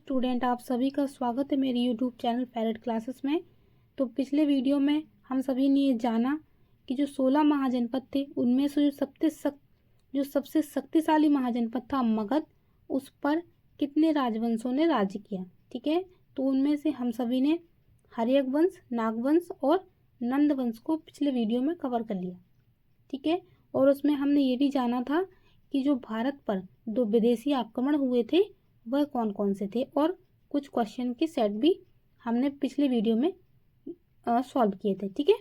Student, आप सभी का स्वागत है मेरे यूट्यूब चैनल पैरेट क्लासेस में। तो पिछले वीडियो में हम सभी ने ये जाना कि जो 16 महाजनपद थे उनमें से जो सबसे शक्तिशाली महाजनपद था मगध, उस पर कितने राजवंशों ने राज्य किया। ठीक है, तो उनमें से हम सभी ने हर्यक वंश, नागवंश और नंद वंश को पिछले वीडियो में कवर कर लिया। ठीक है, और उसमें हमने ये भी जाना था कि जो भारत पर 2 विदेशी आक्रमण हुए थे वह कौन कौन से थे, और कुछ क्वेश्चन के सेट भी हमने पिछले वीडियो में सॉल्व किए थे। ठीक है,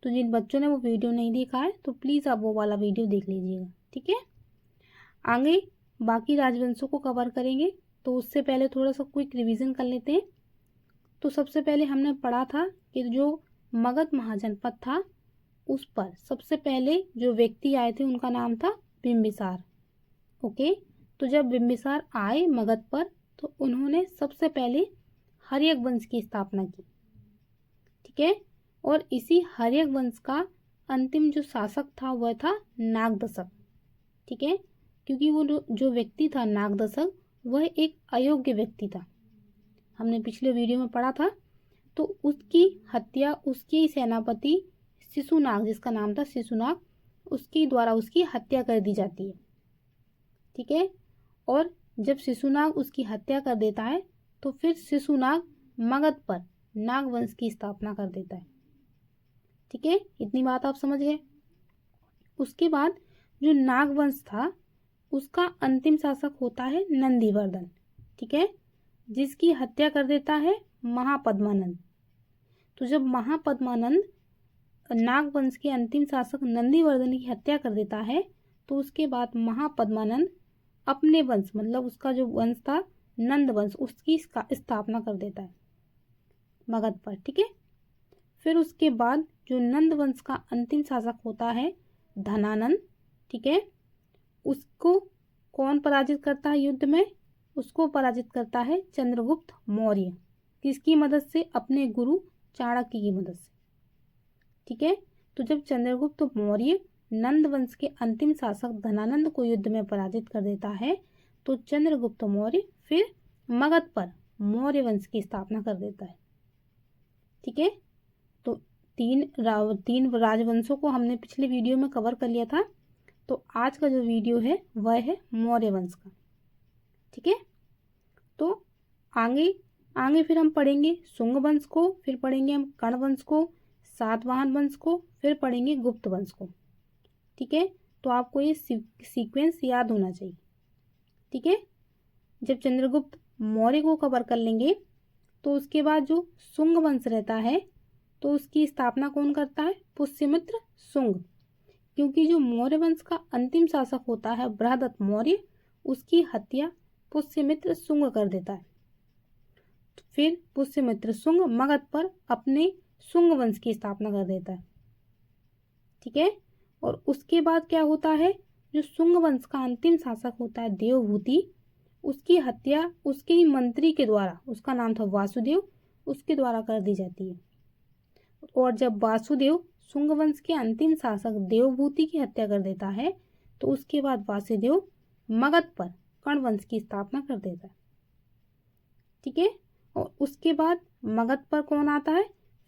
तो जिन बच्चों ने वो वीडियो नहीं देखा है तो प्लीज़ आप वो वाला वीडियो देख लीजिएगा। ठीक है, आगे बाकी राजवंशों को कवर करेंगे, तो उससे पहले थोड़ा सा क्विक रिवीजन कर लेते हैं। तो सबसे पहले हमने पढ़ा था कि जो मगध महाजनपद था उस पर सबसे पहले जो व्यक्ति आए थे उनका नाम था बिंबिसार। ओके, तो जब बिंबिसार आए मगध पर तो उन्होंने सबसे पहले हर्यक वंश की स्थापना की। ठीक है, और इसी हर्यक वंश का अंतिम जो शासक था वह था नागदशक। ठीक है, क्योंकि वो जो व्यक्ति था नागदशक वह एक अयोग्य व्यक्ति था, हमने पिछले वीडियो में पढ़ा था। तो उसकी हत्या उसकी सेनापति शिशुनाग, जिसका नाम था शिशुनाग, उसके द्वारा उसकी हत्या कर दी जाती है। ठीक है, और जब शिशुनाग उसकी हत्या कर देता है तो फिर शिशुनाग मगध पर नागवंश की स्थापना कर देता है। ठीक है, इतनी बात आप समझ गए। उसके बाद जो नागवंश था उसका अंतिम शासक होता है नंदीवर्धन। ठीक है, जिसकी हत्या कर देता है महापद्मानंद। तो जब महापद्मानंद नागवंश के अंतिम शासक नंदीवर्धन की हत्या कर देता है तो उसके बाद महापद्मानंद अपने वंश, मतलब उसका जो वंश था नंद वंश, उसकी स्थापना कर देता है मगध पर। ठीक है, फिर उसके बाद जो नंद वंश का अंतिम शासक होता है धनानंद। ठीक है, उसको कौन पराजित करता है युद्ध में? उसको पराजित करता है चंद्रगुप्त मौर्य। किसकी मदद से? अपने गुरु चाणक्य की मदद से। ठीक है, तो जब चंद्रगुप्त मौर्य नंद वंश के अंतिम शासक धनानंद को युद्ध में पराजित कर देता है तो चंद्रगुप्त मौर्य फिर मगध पर मौर्य वंश की स्थापना कर देता है। ठीक है, तो तीन राजवंशों को हमने पिछले वीडियो में कवर कर लिया था। तो आज का जो वीडियो है वह है मौर्य वंश का। ठीक है, तो आगे फिर हम पढ़ेंगे शुंग वंश को, फिर पढ़ेंगे हम कर्ण वंश को, सातवाहन वंश को, फिर पढ़ेंगे गुप्त वंश को। ठीक है, तो आपको ये सीक्वेंस याद होना चाहिए। ठीक है, जब चंद्रगुप्त मौर्य को कवर कर लेंगे तो उसके बाद जो शुंग वंश रहता है तो उसकी स्थापना कौन करता है? पुष्यमित्र शुंग। क्योंकि जो मौर्य वंश का अंतिम शासक होता है बृहदत्त मौर्य, उसकी हत्या पुष्यमित्र शुंग कर देता है। फिर पुष्यमित्र शुंग मगध पर अपने शुंग वंश की स्थापना कर देता है। ठीक है, और उसके बाद क्या होता है? जो शुंग वंश का अंतिम शासक होता है देवभूति, उसकी हत्या उसके ही मंत्री के द्वारा, उसका नाम था वासुदेव, उसके द्वारा कर दी जाती है। और जब वासुदेव शुंग वंश के अंतिम शासक देवभूति की हत्या कर देता है तो उसके बाद वासुदेव मगध पर कर्ण वंश की स्थापना कर देता है। ठीक है, और उसके बाद मगध पर कौन आता है?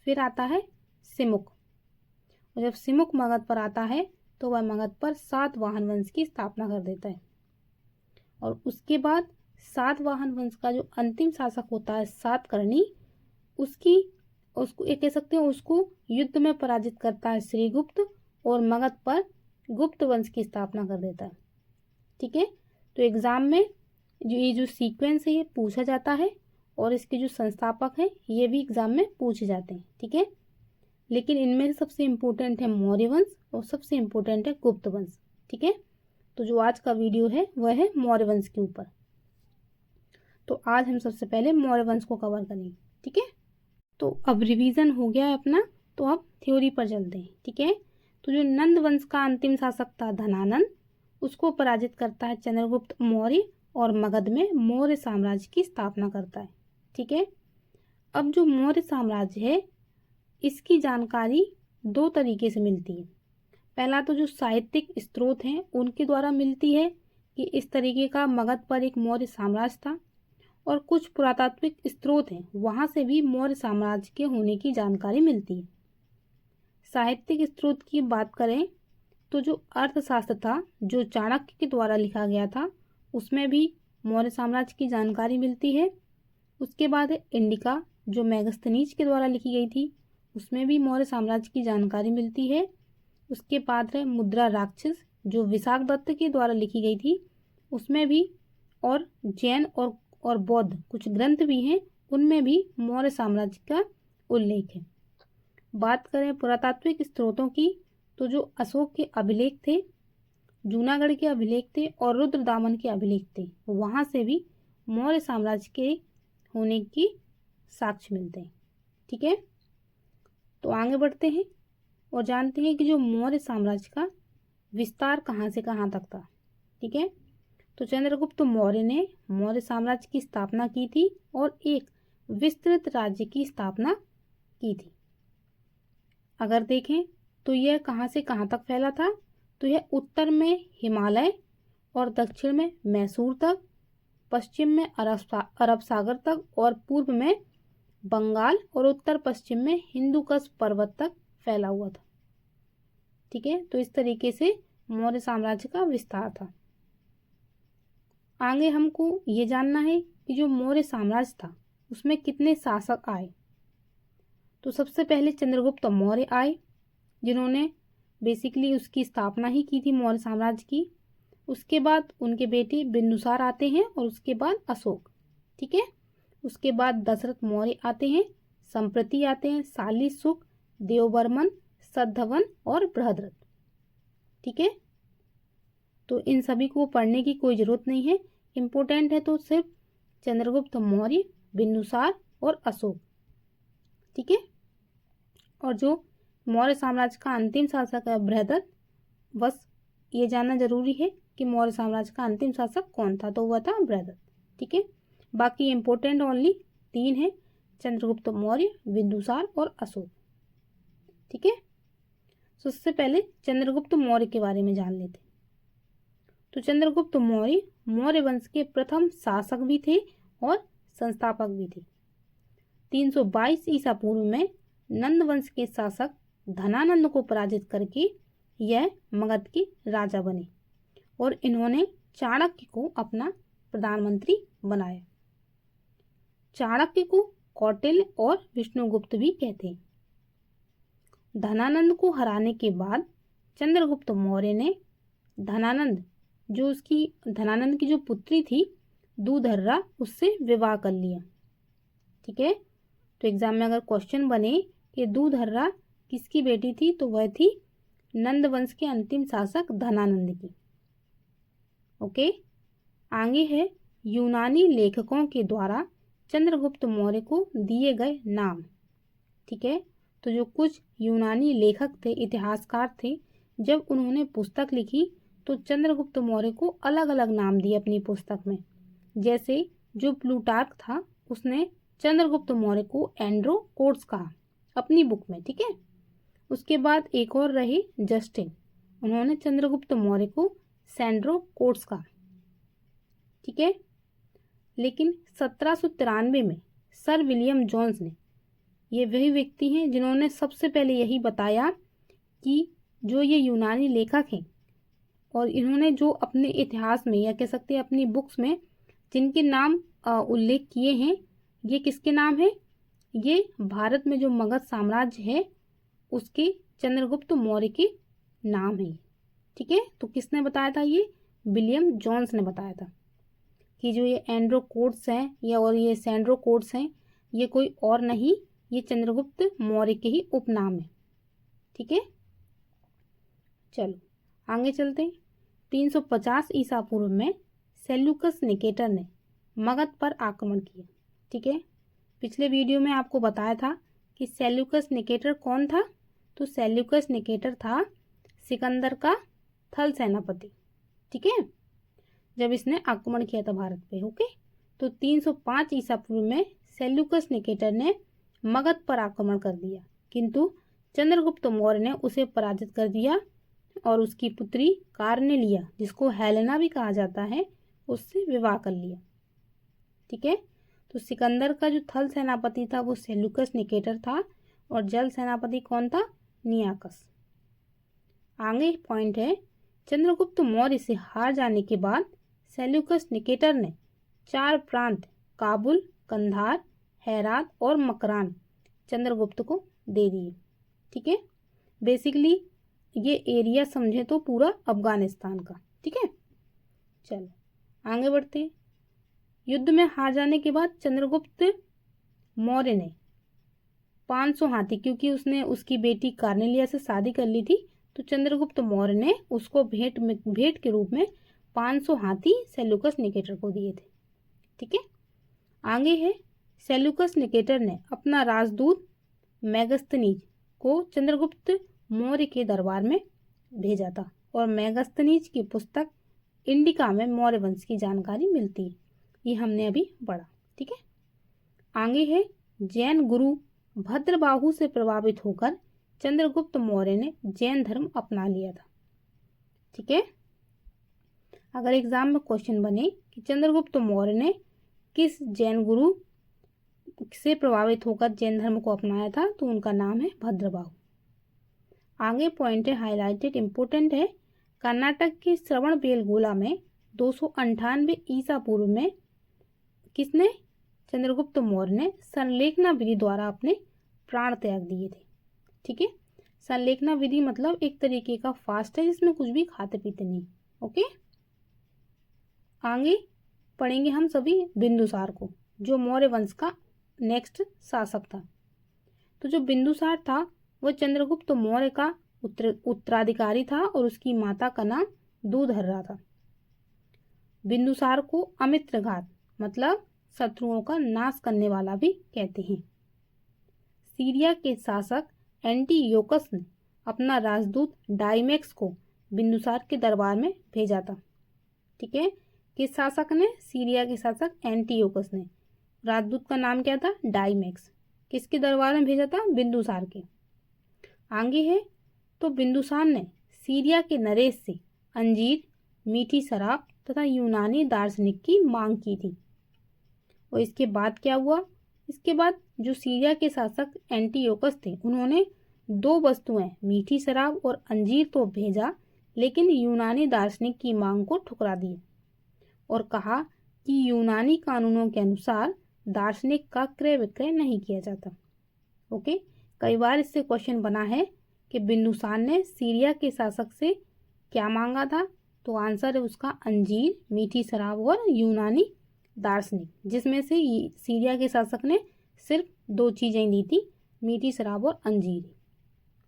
फिर आता है सिमुक। और जब सिमुक मगध पर आता है तो वह मगध पर सातवाहन वंश की स्थापना कर देता है। और उसके बाद सातवाहन वंश का जो अंतिम शासक होता है सातकर्णी, उसको ये कह सकते हैं उसको युद्ध में पराजित करता है श्रीगुप्त, और मगध पर गुप्त वंश की स्थापना कर देता है। ठीक है, तो एग्जाम में ये जो सीक्वेंस है ये पूछा जाता है, और इसके जो संस्थापक हैं ये भी एग्जाम में पूछे जाते हैं। ठीक है, लेकिन इनमें से सबसे इम्पोर्टेंट है मौर्य वंश और सबसे इम्पोर्टेंट है गुप्त वंश। ठीक है, तो जो आज का वीडियो है वह है मौर्य वंश के ऊपर। तो आज हम सबसे पहले मौर्य वंश को कवर करेंगे। ठीक है, तो अब रिवीजन हो गया है अपना, तो अब थ्योरी पर चलते हैं। ठीक है, तो जो नंद वंश का अंतिम शासक था धनानंद, उसको पराजित करता है चंद्रगुप्त मौर्य और मगध में मौर्य साम्राज्य की स्थापना करता है। ठीक है, अब जो मौर्य साम्राज्य है इसकी जानकारी 2 तरीके से मिलती है। पहला तो जो साहित्यिक स्रोत हैं उनके द्वारा मिलती है कि इस तरीके का मगध पर एक मौर्य साम्राज्य था, और कुछ पुरातात्विक स्रोत हैं वहाँ से भी मौर्य साम्राज्य के होने की जानकारी मिलती है। साहित्यिक स्रोत की बात करें तो जो अर्थशास्त्र था जो चाणक्य के द्वारा लिखा गया था उसमें भी मौर्य साम्राज्य की जानकारी मिलती है। उसके बाद है इंडिका जो मेगस्थनीज के द्वारा लिखी गई थी, उसमें भी मौर्य साम्राज्य की जानकारी मिलती है। उसके बाद है मुद्रा राक्षस जो विशाखदत्त के द्वारा लिखी गई थी, उसमें भी, और जैन और बौद्ध कुछ ग्रंथ भी हैं, उनमें भी मौर्य साम्राज्य का उल्लेख है। बात करें पुरातात्विक स्रोतों की तो जो अशोक के अभिलेख थे, जूनागढ़ के अभिलेख थे और रुद्रदामन के अभिलेख थे, वहाँ से भी मौर्य साम्राज्य के होने की साक्ष्य मिलते हैं। ठीक है, तो आगे बढ़ते हैं और जानते हैं कि जो मौर्य साम्राज्य का विस्तार कहाँ से कहाँ तक था। ठीक है, तो चंद्रगुप्त मौर्य ने मौर्य साम्राज्य की स्थापना की थी और एक विस्तृत राज्य की स्थापना की थी। अगर देखें तो यह कहाँ से कहाँ तक फैला था, तो यह उत्तर में हिमालय और दक्षिण में मैसूर तक, पश्चिम में अरब सागर तक और पूर्व में बंगाल और उत्तर पश्चिम में हिंदू कुश पर्वत तक फैला हुआ था। ठीक है, तो इस तरीके से मौर्य साम्राज्य का विस्तार था। आगे हमको ये जानना है कि जो मौर्य साम्राज्य था उसमें कितने शासक आए। तो सबसे पहले चंद्रगुप्त मौर्य आए जिन्होंने बेसिकली उसकी स्थापना ही की थी मौर्य साम्राज्य की। उसके बाद उनके बेटे बिंदुसार आते हैं और उसके बाद अशोक। ठीक है, उसके बाद दशरथ मौर्य आते हैं, संप्रति आते हैं, शालीशुक, देववर्मन, सद्धवन और बृहद्रथ। ठीक है, तो इन सभी को पढ़ने की कोई जरूरत नहीं है, इम्पोर्टेंट है तो सिर्फ चंद्रगुप्त मौर्य, बिंदुसार और अशोक। ठीक है, और जो मौर्य साम्राज्य का अंतिम शासक है बृहद्रथ, बस ये जानना जरूरी है कि मौर्य साम्राज्य का अंतिम शासक कौन था, तो वह था बृहद्रथ। ठीक है, बाकी इम्पोर्टेंट ओनली 3 है, चंद्रगुप्त मौर्य, बिंदुसार और अशोक। ठीक है, तो सबसे पहले चंद्रगुप्त मौर्य के बारे में जान लेते हैं। तो चंद्रगुप्त मौर्य मौर्य वंश के प्रथम शासक भी थे और संस्थापक भी थे। 322 ईसा पूर्व में नंद वंश के शासक धनानंद को पराजित करके यह मगध के राजा बने और इन्होंने चाणक्य को अपना प्रधानमंत्री बनाया। चाणक्य को कौटिल्य और विष्णुगुप्त भी कहते हैं। धनानंद को हराने के बाद चंद्रगुप्त मौर्य ने धनानंद की जो पुत्री थी दूधर्रा, उससे विवाह कर लिया। ठीक है, तो एग्जाम में अगर क्वेश्चन बने कि दूधर्रा किसकी बेटी थी, तो वह थी नंद वंश के अंतिम शासक धनानंद की। ओके, आगे है यूनानी लेखकों के द्वारा चंद्रगुप्त मौर्य को दिए गए नाम। ठीक है, तो जो कुछ यूनानी लेखक थे, इतिहासकार थे, जब उन्होंने पुस्तक लिखी तो चंद्रगुप्त मौर्य को अलग अलग नाम दिए अपनी पुस्तक में। जैसे जो प्लूटार्क था उसने चंद्रगुप्त मौर्य को एंड्रोकोर्स कहा अपनी बुक में। ठीक है, उसके बाद एक और रहे जस्टिन, उन्होंने चंद्रगुप्त मौर्य को सैंड्रोकोर्स कहा। ठीक है, लेकिन 1793 में सर विलियम जोन्स ने, ये वही व्यक्ति हैं जिन्होंने सबसे पहले यही बताया कि जो ये यूनानी लेखक हैं और इन्होंने जो अपने इतिहास में या कह सकते हैं अपनी बुक्स में जिनके नाम उल्लेख किए हैं, ये किसके नाम है, ये भारत में जो मगध साम्राज्य है उसके चंद्रगुप्त मौर्य के नाम है। ठीक है, तो किसने बताया था, ये विलियम जोन्स ने बताया था कि जो ये एंड्रोकोर्स हैं या और ये सैंड्रोकोर्स हैं, ये कोई और नहीं, ये चंद्रगुप्त मौर्य के ही उपनाम है। ठीक है, चलो आगे चलते हैं। 350 ईसा पूर्व में सेल्यूकस निकेटर ने मगध पर आक्रमण किया। ठीक है, पिछले वीडियो में आपको बताया था कि सेल्यूकस निकेटर कौन था, तो सेल्यूकस निकेटर था सिकंदर का थल सेनापति। ठीक है, जब इसने आक्रमण किया था भारत पे। ओके, तो 305 ईसा पूर्व में सेल्यूकस निकेटर ने मगध पर आक्रमण कर दिया, किंतु चंद्रगुप्त मौर्य ने उसे पराजित कर दिया और उसकी पुत्री कार्नेलिया, जिसको हेलेना भी कहा जाता है, उससे विवाह कर लिया। ठीक है, तो सिकंदर का जो थल सेनापति था वो सेल्यूकस निकेटर था और जल सेनापति कौन था? नियाकस। आगे पॉइंट है, चंद्रगुप्त मौर्य से हार जाने के बाद सेल्यूकस निकेटर ने 4 प्रांत काबुल, कंधार, हेरात और मकरान चंद्रगुप्त को दे दिए। ठीक है, बेसिकली ये एरिया समझे तो पूरा अफगानिस्तान का। ठीक है, चलो आगे बढ़ते हैं। युद्ध में हार जाने के बाद चंद्रगुप्त मौर्य ने 500 हाथी, क्योंकि उसने उसकी बेटी कार्नेलिया से शादी कर ली थी, तो चंद्रगुप्त मौर्य ने उसको भेंट के रूप में 500 हाथी सेल्यूकस निकेटर को दिए थे। ठीक है, आगे है, सेल्यूकस निकेटर ने अपना राजदूत मेगस्थनीज को चंद्रगुप्त मौर्य के दरबार में भेजा था और मेगस्थनीज की पुस्तक इंडिका में मौर्य वंश की जानकारी मिलती है। ये हमने अभी पढ़ा। ठीक है, आगे है, जैन गुरु भद्रबाहु से प्रभावित होकर चंद्रगुप्त मौर्य ने जैन धर्म अपना लिया था। ठीक है, अगर एग्जाम में क्वेश्चन बने कि चंद्रगुप्त मौर्य ने किस जैन गुरु से प्रभावित होकर जैन धर्म को अपनाया था, तो उनका नाम है भद्रबाहु। आगे पॉइंट है हाईलाइटेड, इंपोर्टेंट है, कर्नाटक के श्रवणबेलगोला में 298 ईसा पूर्व में किसने? चंद्रगुप्त मौर्य ने संलेखना विधि द्वारा अपने प्राण त्याग दिए थे। ठीक है, संलेखना विधि मतलब एक तरीके का फास्ट है जिसमें कुछ भी खाते पीते नहीं। ओके, आगे पढ़ेंगे हम सभी बिंदुसार को, जो मौर्य वंश का नेक्स्ट शासक था। तो जो बिंदुसार था वो चंद्रगुप्त मौर्य का उत्तराधिकारी था और उसकी माता का नाम दूधर्रा था। बिंदुसार को अमित्रघात मतलब शत्रुओं का नाश करने वाला भी कहते हैं। सीरिया के शासक एंटीयोकस ने अपना राजदूत डाइमेक्स को बिंदुसार के दरबार में भेजा था। ठीक है, किस शासक ने? सीरिया के शासक एंटीयोकस ने। राजदूत का नाम क्या था? डाइमेक्स। किसके दरबार में भेजा था? बिंदुसार के। आगे है, तो बिंदुसार ने सीरिया के नरेश से अंजीर, मीठी शराब तथा यूनानी दार्शनिक की मांग की थी। और इसके बाद क्या हुआ? इसके बाद जो सीरिया के शासक एंटीयोकस थे उन्होंने 2 वस्तुएं मीठी शराब और अंजीर तो भेजा, लेकिन यूनानी दार्शनिक की मांग को ठुकरा दिया और कहा कि यूनानी कानूनों के अनुसार दार्शनिक का क्रय विक्रय नहीं किया जाता। ओके, कई बार इससे क्वेश्चन बना है कि बिंदुसार ने सीरिया के शासक से क्या मांगा था, तो आंसर है उसका अंजीर, मीठी शराब और यूनानी दार्शनिक, जिसमें से सीरिया के शासक ने सिर्फ 2 चीजें दी थी, मीठी शराब और अंजीर।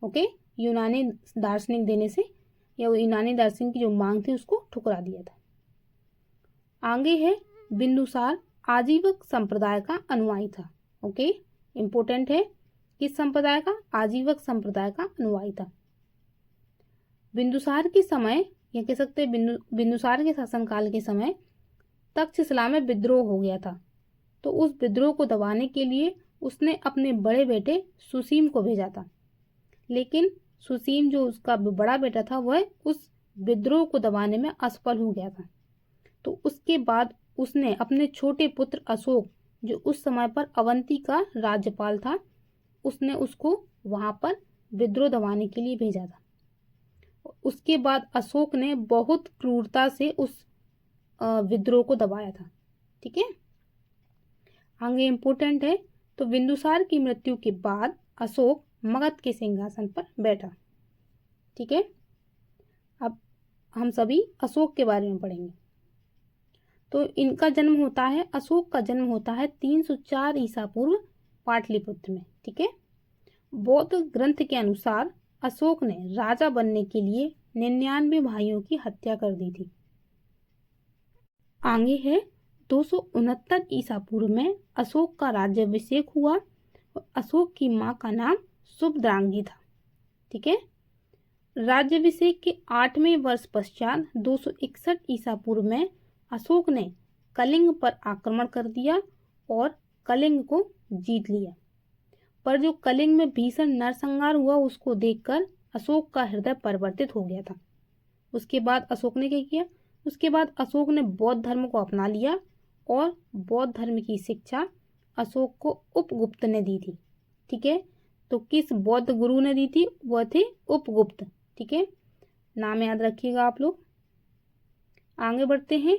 ओके, यूनानी दार्शनिक देने से या यूनानी दार्शनिक की जो मांग थी उसको ठुकरा दिया था। आगे है, बिंदुसार आजीवक संप्रदाय का अनुयायी था। ओके, इंपोर्टेंट है, किस संप्रदाय का? आजीवक संप्रदाय का अनुयायी था। बिंदुसार के समय या कह सकते हैं बिंदुसार के शासनकाल के समय तक्षशिला में विद्रोह हो गया था, तो उस विद्रोह को दबाने के लिए उसने अपने बड़े बेटे सुसीम को भेजा था, लेकिन सुसीम जो उसका बड़ा बेटा था वह उस विद्रोह को दबाने में असफल हो गया था। तो उसके बाद उसने अपने छोटे पुत्र अशोक, जो उस समय पर अवंती का राज्यपाल था, उसने उसको वहां पर विद्रोह दबाने के लिए भेजा था। उसके बाद अशोक ने बहुत क्रूरता से उस विद्रोह को दबाया था। ठीक है, आगे इंपोर्टेंट है, तो बिंदुसार की मृत्यु के बाद अशोक मगध के सिंहासन पर बैठा। ठीक है, अब हम सभी अशोक के बारे में पढ़ेंगे। तो इनका जन्म होता है, अशोक का जन्म होता है 304 ईसा पूर्व पाटलिपुत्र में। ठीक है, बौद्ध ग्रंथ के अनुसार अशोक ने राजा बनने के लिए 99 भाइयों की हत्या कर दी थी। आगे है, 269 ईसा पूर्व में अशोक का राज्याभिषेक हुआ और अशोक की मां का नाम सुभद्रांगी था। ठीक है, राज्याभिषेक के 8वें वर्ष पश्चात 261 ईसा पूर्व में अशोक ने कलिंग पर आक्रमण कर दिया और कलिंग को जीत लिया। पर जो कलिंग में भीषण नरसंहार हुआ उसको देखकर अशोक का हृदय परिवर्तित हो गया था। उसके बाद अशोक ने क्या किया? उसके बाद अशोक ने बौद्ध धर्म को अपना लिया और बौद्ध धर्म की शिक्षा अशोक को उपगुप्त ने दी थी। ठीक है, तो किस बौद्ध गुरु ने दी थी? वह थे उपगुप्त। ठीक है, नाम याद रखिएगा आप लोग। आगे बढ़ते हैं।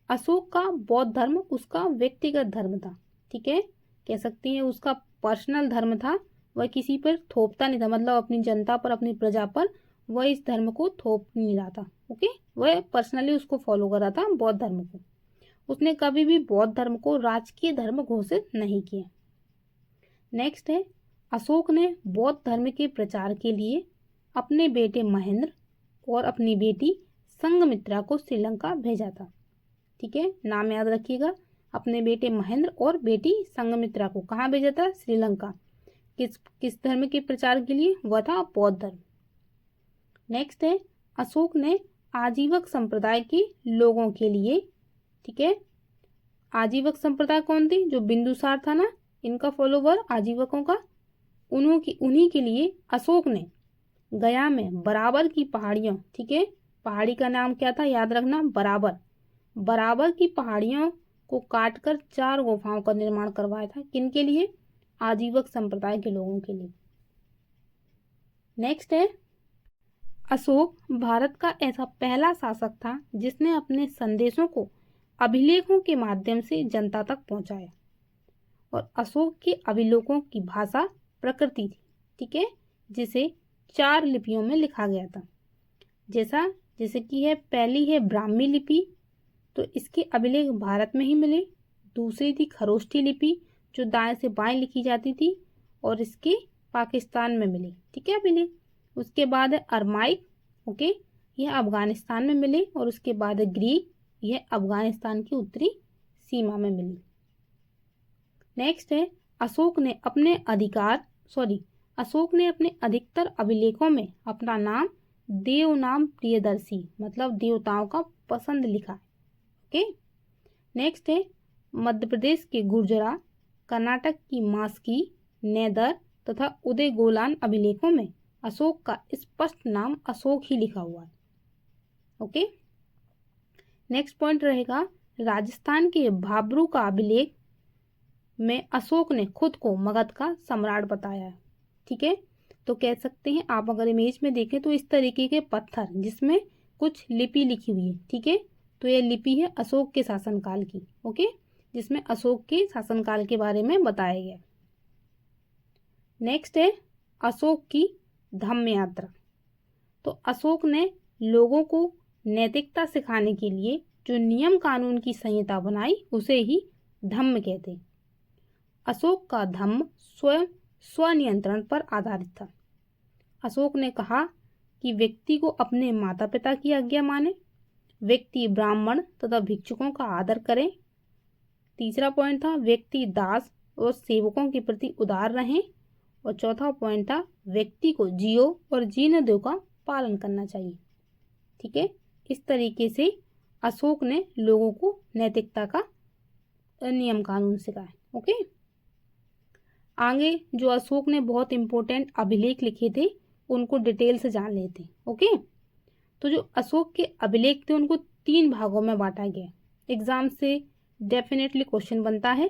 अशोक का बौद्ध धर्म उसका व्यक्तिगत धर्म था। ठीक है, कह सकते हैं उसका पर्सनल धर्म था। वह किसी पर थोपता नहीं था, मतलब अपनी जनता पर, अपनी प्रजा पर वह इस धर्म को थोप नहीं रहा था। ओके, वह पर्सनली उसको फॉलो कर रहा था, बौद्ध धर्म को। उसने कभी भी बौद्ध धर्म को राजकीय धर्म घोषित नहीं किया। नेक्स्ट है, अशोक ने बौद्ध धर्म के प्रचार के लिए अपने बेटे महेंद्र और अपनी बेटी संघमित्रा को श्रीलंका भेजा था। ठीक है, नाम याद रखिएगा। अपने बेटे महेंद्र और बेटी संघमित्रा को कहाँ भेजा था? श्रीलंका। किस धर्म के प्रचार के लिए? वह था बौद्ध धर्म। नेक्स्ट है, अशोक ने आजीवक संप्रदाय के लोगों के लिए, ठीक है, आजीवक संप्रदाय कौन थी? जो बिंदुसार था ना, इनका फॉलोवर आजीवकों का, उन्हीं के लिए अशोक ने गया में बराबर की पहाड़ियों, ठीक है, पहाड़ी का नाम क्या था? याद रखना, बराबर की पहाड़ियों को काटकर 4 गुफाओं का निर्माण करवाया था। किनके लिए? आजीवक संप्रदाय के लोगों के लिए। नेक्स्ट है, अशोक भारत का ऐसा पहला शासक था जिसने अपने संदेशों को अभिलेखों के माध्यम से जनता तक पहुंचाया। और अशोक के अभिलेखों की भाषा प्रकृति थी। ठीक है, जिसे 4 लिपियों में लिखा गया था। जैसे कि है, पहली है ब्राह्मी लिपि, तो इसके अभिलेख भारत में ही मिले। दूसरी थी खरोष्ठी लिपि, जो दाएं से बाएं लिखी जाती थी, और इसके पाकिस्तान में मिली। ठीक है, अभिलेख। उसके बाद है अरमाइक, ओके, यह अफगानिस्तान में मिले। और उसके बाद है ग्रीक, यह अफगानिस्तान की उत्तरी सीमा में मिली। नेक्स्ट है, अशोक ने अपने अधिकतर अभिलेखों में अपना नाम देवनाम प्रियदर्शी, मतलब देवताओं का पसंद लिखा है। ओके। नेक्स्ट है, मध्य प्रदेश के गुर्जरा, कर्नाटक की मास्की, नेदर तथा उदय गोलान अभिलेखों में अशोक का स्पष्ट नाम अशोक ही लिखा हुआ है। ओके। नेक्स्ट पॉइंट रहेगा, राजस्थान के भाबरू का अभिलेख में अशोक ने खुद को मगध का सम्राट बताया है। ठीक है, तो कह सकते हैं आप, अगर इमेज में देखें तो इस तरीके के पत्थर जिसमें कुछ लिपि लिखी हुई है। ठीक है, तो यह लिपि है अशोक के शासनकाल की। ओके, जिसमें अशोक के शासनकाल के बारे में बताया गया। नेक्स्ट है, अशोक की धम्म यात्रा। तो अशोक ने लोगों को नैतिकता सिखाने के लिए जो नियम कानून की संहिता बनाई उसे ही धम्म कहते हैं। अशोक का धम्म स्वयं स्वनियंत्रण पर आधारित था। अशोक ने कहा कि व्यक्ति को अपने माता पिता की आज्ञा माने, व्यक्ति ब्राह्मण तथा भिक्षुकों का आदर करे। तीसरा पॉइंट था, व्यक्ति दास और सेवकों के प्रति उदार रहें। और चौथा पॉइंट था, व्यक्ति को जियो और जीने दो का पालन करना चाहिए। ठीक है, इस तरीके से अशोक ने लोगों को नैतिकता का नियम कानून सिखाया। ओके, आगे जो अशोक ने बहुत इंपॉर्टेंट अभिलेख लिखे थे उनको डिटेल से जान लेते हैं। ओके, तो जो अशोक के अभिलेख थे उनको 3 भागों में बांटा गया। एग्जाम से डेफिनेटली क्वेश्चन बनता है,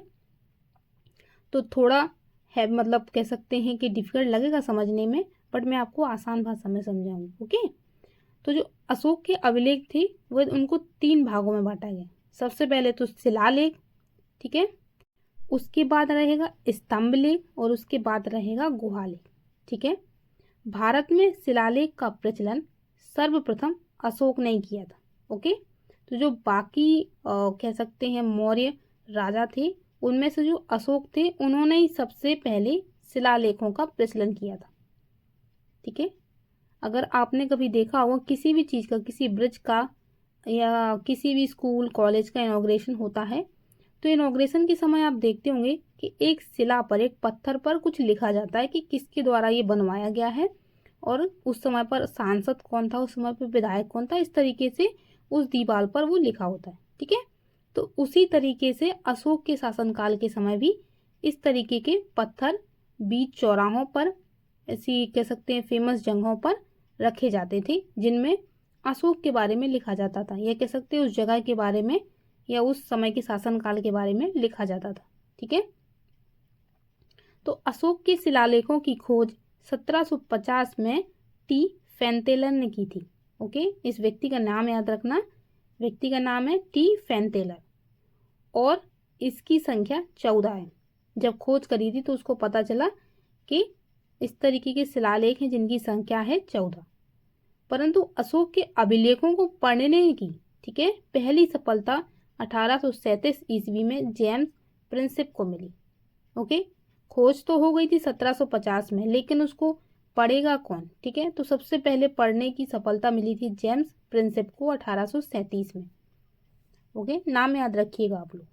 तो थोड़ा है, मतलब कह सकते हैं कि डिफिकल्ट लगेगा समझने में, बट मैं आपको आसान भाषा में समझाऊंगी। ओके, तो जो अशोक के अभिलेख थे वो उनको 3 भागों में बांटा गया। सबसे पहले तो शिलालेख, ठीक है, उसके बाद रहेगा स्तंभ लेख और उसके बाद रहेगा गुहालेख। ठीक है, भारत में शिलालेख का प्रचलन सर्वप्रथम अशोक ने ही किया था। ओके, तो जो बाकी कह सकते हैं मौर्य राजा थे उनमें से जो अशोक थे उन्होंने ही सबसे पहले शिलालेखों का प्रचलन किया था। ठीक है, अगर आपने कभी देखा होगा किसी भी चीज़ का, किसी ब्रिज का या किसी भी स्कूल कॉलेज का इनॉग्रेशन होता है, तो इनॉग्रेशन के समय आप देखते होंगे कि एक शिला पर, एक पत्थर पर कुछ लिखा जाता है कि किसके द्वारा ये बनवाया गया है और उस समय पर सांसद कौन था, उस समय पर विधायक कौन था, इस तरीके से उस दीवार पर वो लिखा होता है। ठीक है, तो उसी तरीके से अशोक के शासनकाल के समय भी इस तरीके के पत्थर बीच चौराहों पर, ऐसी कह सकते हैं फेमस जगहों पर रखे जाते थे जिनमें अशोक के बारे में लिखा जाता था, या कह सकते हैं उस जगह के बारे में या उस समय के शासनकाल के बारे में लिखा जाता था। ठीक है, तो अशोक के शिलालेखों की खोज 1750 में टी फैनतेलर ने की थी। ओके, इस व्यक्ति का नाम याद रखना, व्यक्ति का नाम है टी फैनतेलर और इसकी संख्या 14 है। जब खोज करी थी तो उसको पता चला कि इस तरीके के शिलालेख हैं जिनकी संख्या है 14। परंतु अशोक के अभिलेखों को पढ़ने की, ठीक है, पहली सफलता 1837 ईस्वी में जेम्स प्रिंसेप को मिली। ओके, खोज तो हो गई थी 1750 में, लेकिन उसको पढ़ेगा कौन? ठीक है, तो सबसे पहले पढ़ने की सफलता मिली थी जेम्स प्रिंसेप को 1837 में। ओके, नाम याद रखिएगा आप लोग।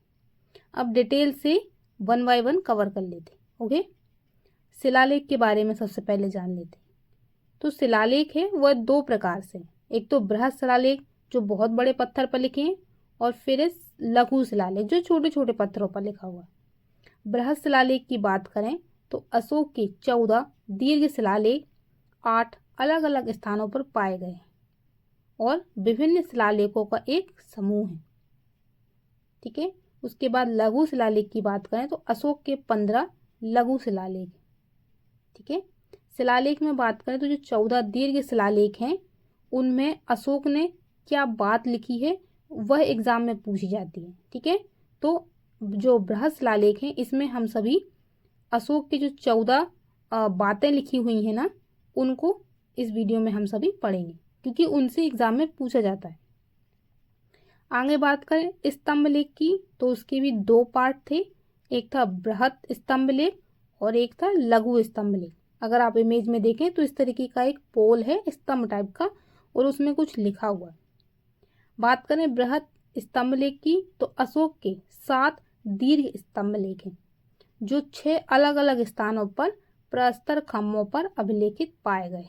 अब डिटेल से 1 बाय 1 कवर कर लेते। ओके, शिलालेख के बारे में सबसे पहले जान लेते। तो शिलालेख है वह 2 प्रकार से, एक तो बृहद शिलालेख जो बहुत बड़े पत्थर पर लिखे हैं, और फिर है लघु शिलालेख जो छोटे छोटे पत्थरों पर लिखा हुआ है। बृहद शिलालेख की बात करें तो अशोक के 14 दीर्घ शिलालेख 8 अलग अलग स्थानों पर पाए गए हैं और विभिन्न शिलालेखों का एक समूह है। ठीक है, उसके बाद लघु शिलालेख की बात करें तो अशोक के 15 लघु शिलालेख। ठीक है, शिलालेख में बात करें तो जो 14 दीर्घ शिलालेख हैं उनमें अशोक ने क्या बात लिखी है वह एग्जाम में पूछी जाती है। ठीक है, तो जो बृहद शिलालेख हैं इसमें हम सभी अशोक के जो 14 बातें लिखी हुई हैं ना, उनको इस वीडियो में हम सभी पढ़ेंगे क्योंकि उनसे एग्जाम में पूछा जाता है। आगे बात करें स्तंभ लेख की तो उसके भी 2 पार्ट थे, एक था बृहद स्तंभ लेख और एक था लघु स्तंभ लेख। अगर आप इमेज में देखें तो इस तरीके का एक पोल है स्तंभ टाइप का और उसमें कुछ लिखा हुआ है। बात करें बृहद स्तंभ लेख की तो अशोक के 7 दीर्घ स्तंभ लेख हैं जो 6 अलग अलग स्थानों पर प्रस्तर खम्भों पर अभिलेखित पाए गए।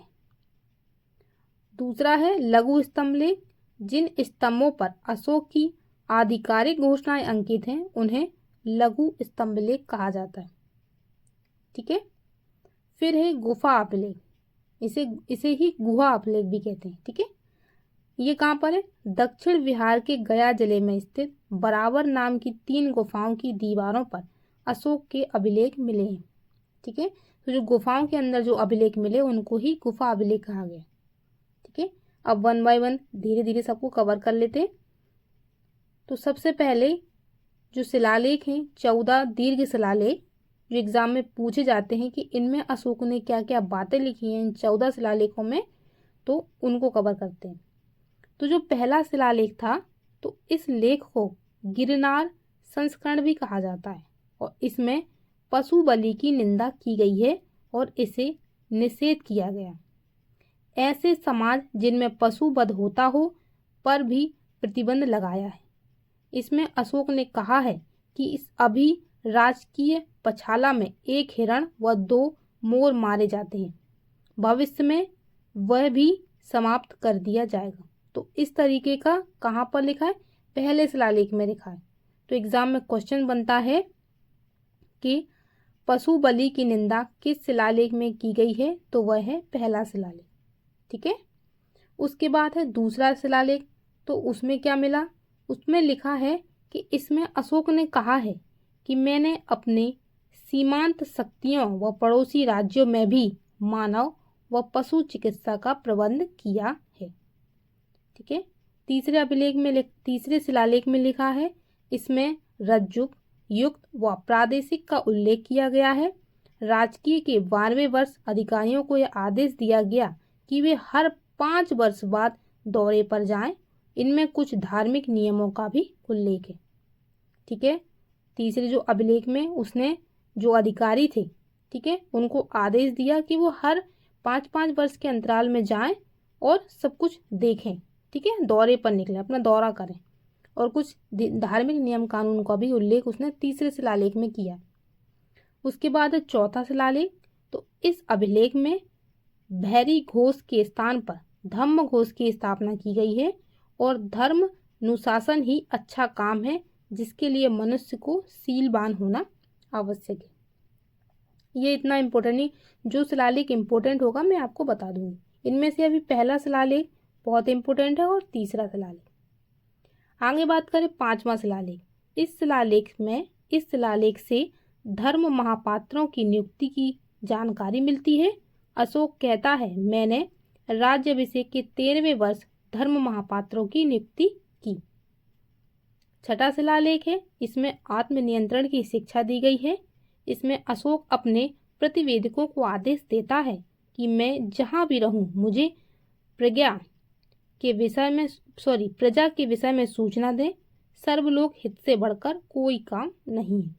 दूसरा है लघु स्तंभ लेख, जिन स्तंभों पर अशोक की आधिकारिक घोषणाएं अंकित हैं उन्हें लघु स्तंभ लेख कहा जाता है। ठीक है, फिर है गुफा अभिलेख, इसे ही गुहा अभिलेख भी कहते हैं। ठीक है, ये कहाँ पर है? दक्षिण बिहार के गया जिले में स्थित बराबर नाम की 3 गुफाओं की दीवारों पर अशोक के अभिलेख मिले हैं। ठीक है, तो जो गुफाओं के अंदर जो अभिलेख मिले उनको ही गुफा अभिलेख कहा गया। ठीक है, अब 1 बाय 1 धीरे धीरे सबको कवर कर लेते हैं। तो सबसे पहले जो शिलालेख हैं 14 दीर्घ शिलालेख जो एग्जाम में पूछे जाते हैं कि इनमें अशोक ने क्या क्या बातें लिखी हैं इन 14 शिलालेखों में, तो उनको कवर करते हैं। तो जो पहला शिलालेख था तो इस लेख को गिरनार संस्करण भी कहा जाता है और इसमें पशु बलि की निंदा की गई है और इसे निषेध किया गया। ऐसे समाज जिनमें पशु वध होता हो पर भी प्रतिबंध लगाया है। इसमें अशोक ने कहा है कि इस अभी राजकीय पछाला में 1 हिरण व 2 मोर मारे जाते हैं, भविष्य में वह भी समाप्त कर दिया जाएगा। तो इस तरीके का कहाँ पर लिखा है? पहले शिलालेख में लिखा है। तो एग्जाम में क्वेश्चन बनता है कि पशु बलि की निंदा किस शिलालेख में की गई है, तो वह है पहला शिलालेख। ठीक है, उसके बाद है दूसरा शिलालेख। तो उसमें क्या मिला? उसमें लिखा है कि इसमें अशोक ने कहा है कि मैंने अपने सीमांत शक्तियों व पड़ोसी राज्यों में भी मानव व पशु चिकित्सा का प्रबंध किया है। ठीक है, तीसरे शिलालेख में लिखा है इसमें रज्जुक युक्त व प्रादेशिक का उल्लेख किया गया है। राजकीय के 12वें वर्ष अधिकारियों को यह आदेश दिया गया कि वे हर 5 वर्ष बाद दौरे पर जाएं। इनमें कुछ धार्मिक नियमों का भी उल्लेख है। ठीक है, तीसरे जो अभिलेख में उसने जो अधिकारी थे, ठीक है, उनको आदेश दिया कि वो हर 5-5 वर्ष के अंतराल में जाएं और सब कुछ देखें। ठीक है, दौरे पर निकले, अपना दौरा करें, और कुछ धार्मिक नियम कानून का भी उल्लेख उसने तीसरे शिलालेख में किया। उसके बाद है चौथा शिलालेख। तो इस अभिलेख में भैरी घोष के स्थान पर धम्म घोष की स्थापना की गई है और धर्म अनुशासन ही अच्छा काम है जिसके लिए मनुष्य को शीलवान होना आवश्यक है। ये इतना इम्पोर्टेंट नहीं, जो शिलालेख इम्पोर्टेंट होगा मैं आपको बता दूंगी। इनमें से अभी पहला शिलालेख बहुत इम्पोर्टेंट है और तीसरा शिलालेख। आगे बात करें 5वां शिलालेख। इस शिलालेख से धर्म महापात्रों की नियुक्ति की जानकारी मिलती है। अशोक कहता है, मैंने राज्याभिषेक के 13वें वर्ष धर्म महापात्रों की नियुक्ति की। 6वां शिलालेख है, इसमें आत्मनियंत्रण की शिक्षा दी गई है। इसमें अशोक अपने प्रतिवेदकों को आदेश देता है कि मैं जहाँ भी रहूं मुझे प्रजा के विषय में सूचना दें। सर्वलोक हित से बढ़कर कोई काम नहीं है।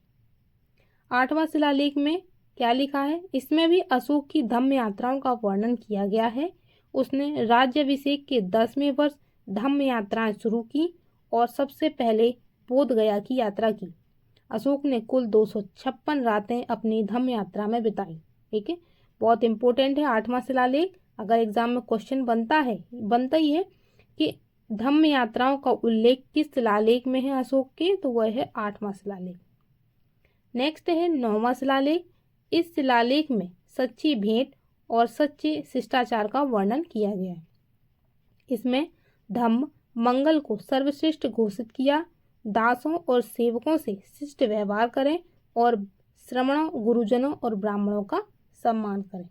8वां शिलालेख में क्या लिखा है? इसमें भी अशोक की धम्म यात्राओं का वर्णन किया गया है। उसने राज्याभिषेक के 10वें वर्ष धम्म यात्राएं शुरू की और सबसे पहले बोध गया की यात्रा की। अशोक ने कुल 256 रातें अपनी धम्म यात्रा में बिताई। ठीक है, बहुत इंपॉर्टेंट है 8वां शिलालेख। अगर एग्जाम में क्वेश्चन बनता ही है कि धम्म यात्राओं का उल्लेख किस शिलालेख में है अशोक के, तो वह है 8वां शिलालेख। नेक्स्ट है 9वां शिलालेख। इस शिलालेख में सच्ची भेंट और सच्चे शिष्टाचार का वर्णन किया गया है। इसमें धम्म मंगल को सर्वश्रेष्ठ घोषित किया। दासों और सेवकों से शिष्ट व्यवहार करें और श्रमणों, गुरुजनों और ब्राह्मणों का सम्मान करें।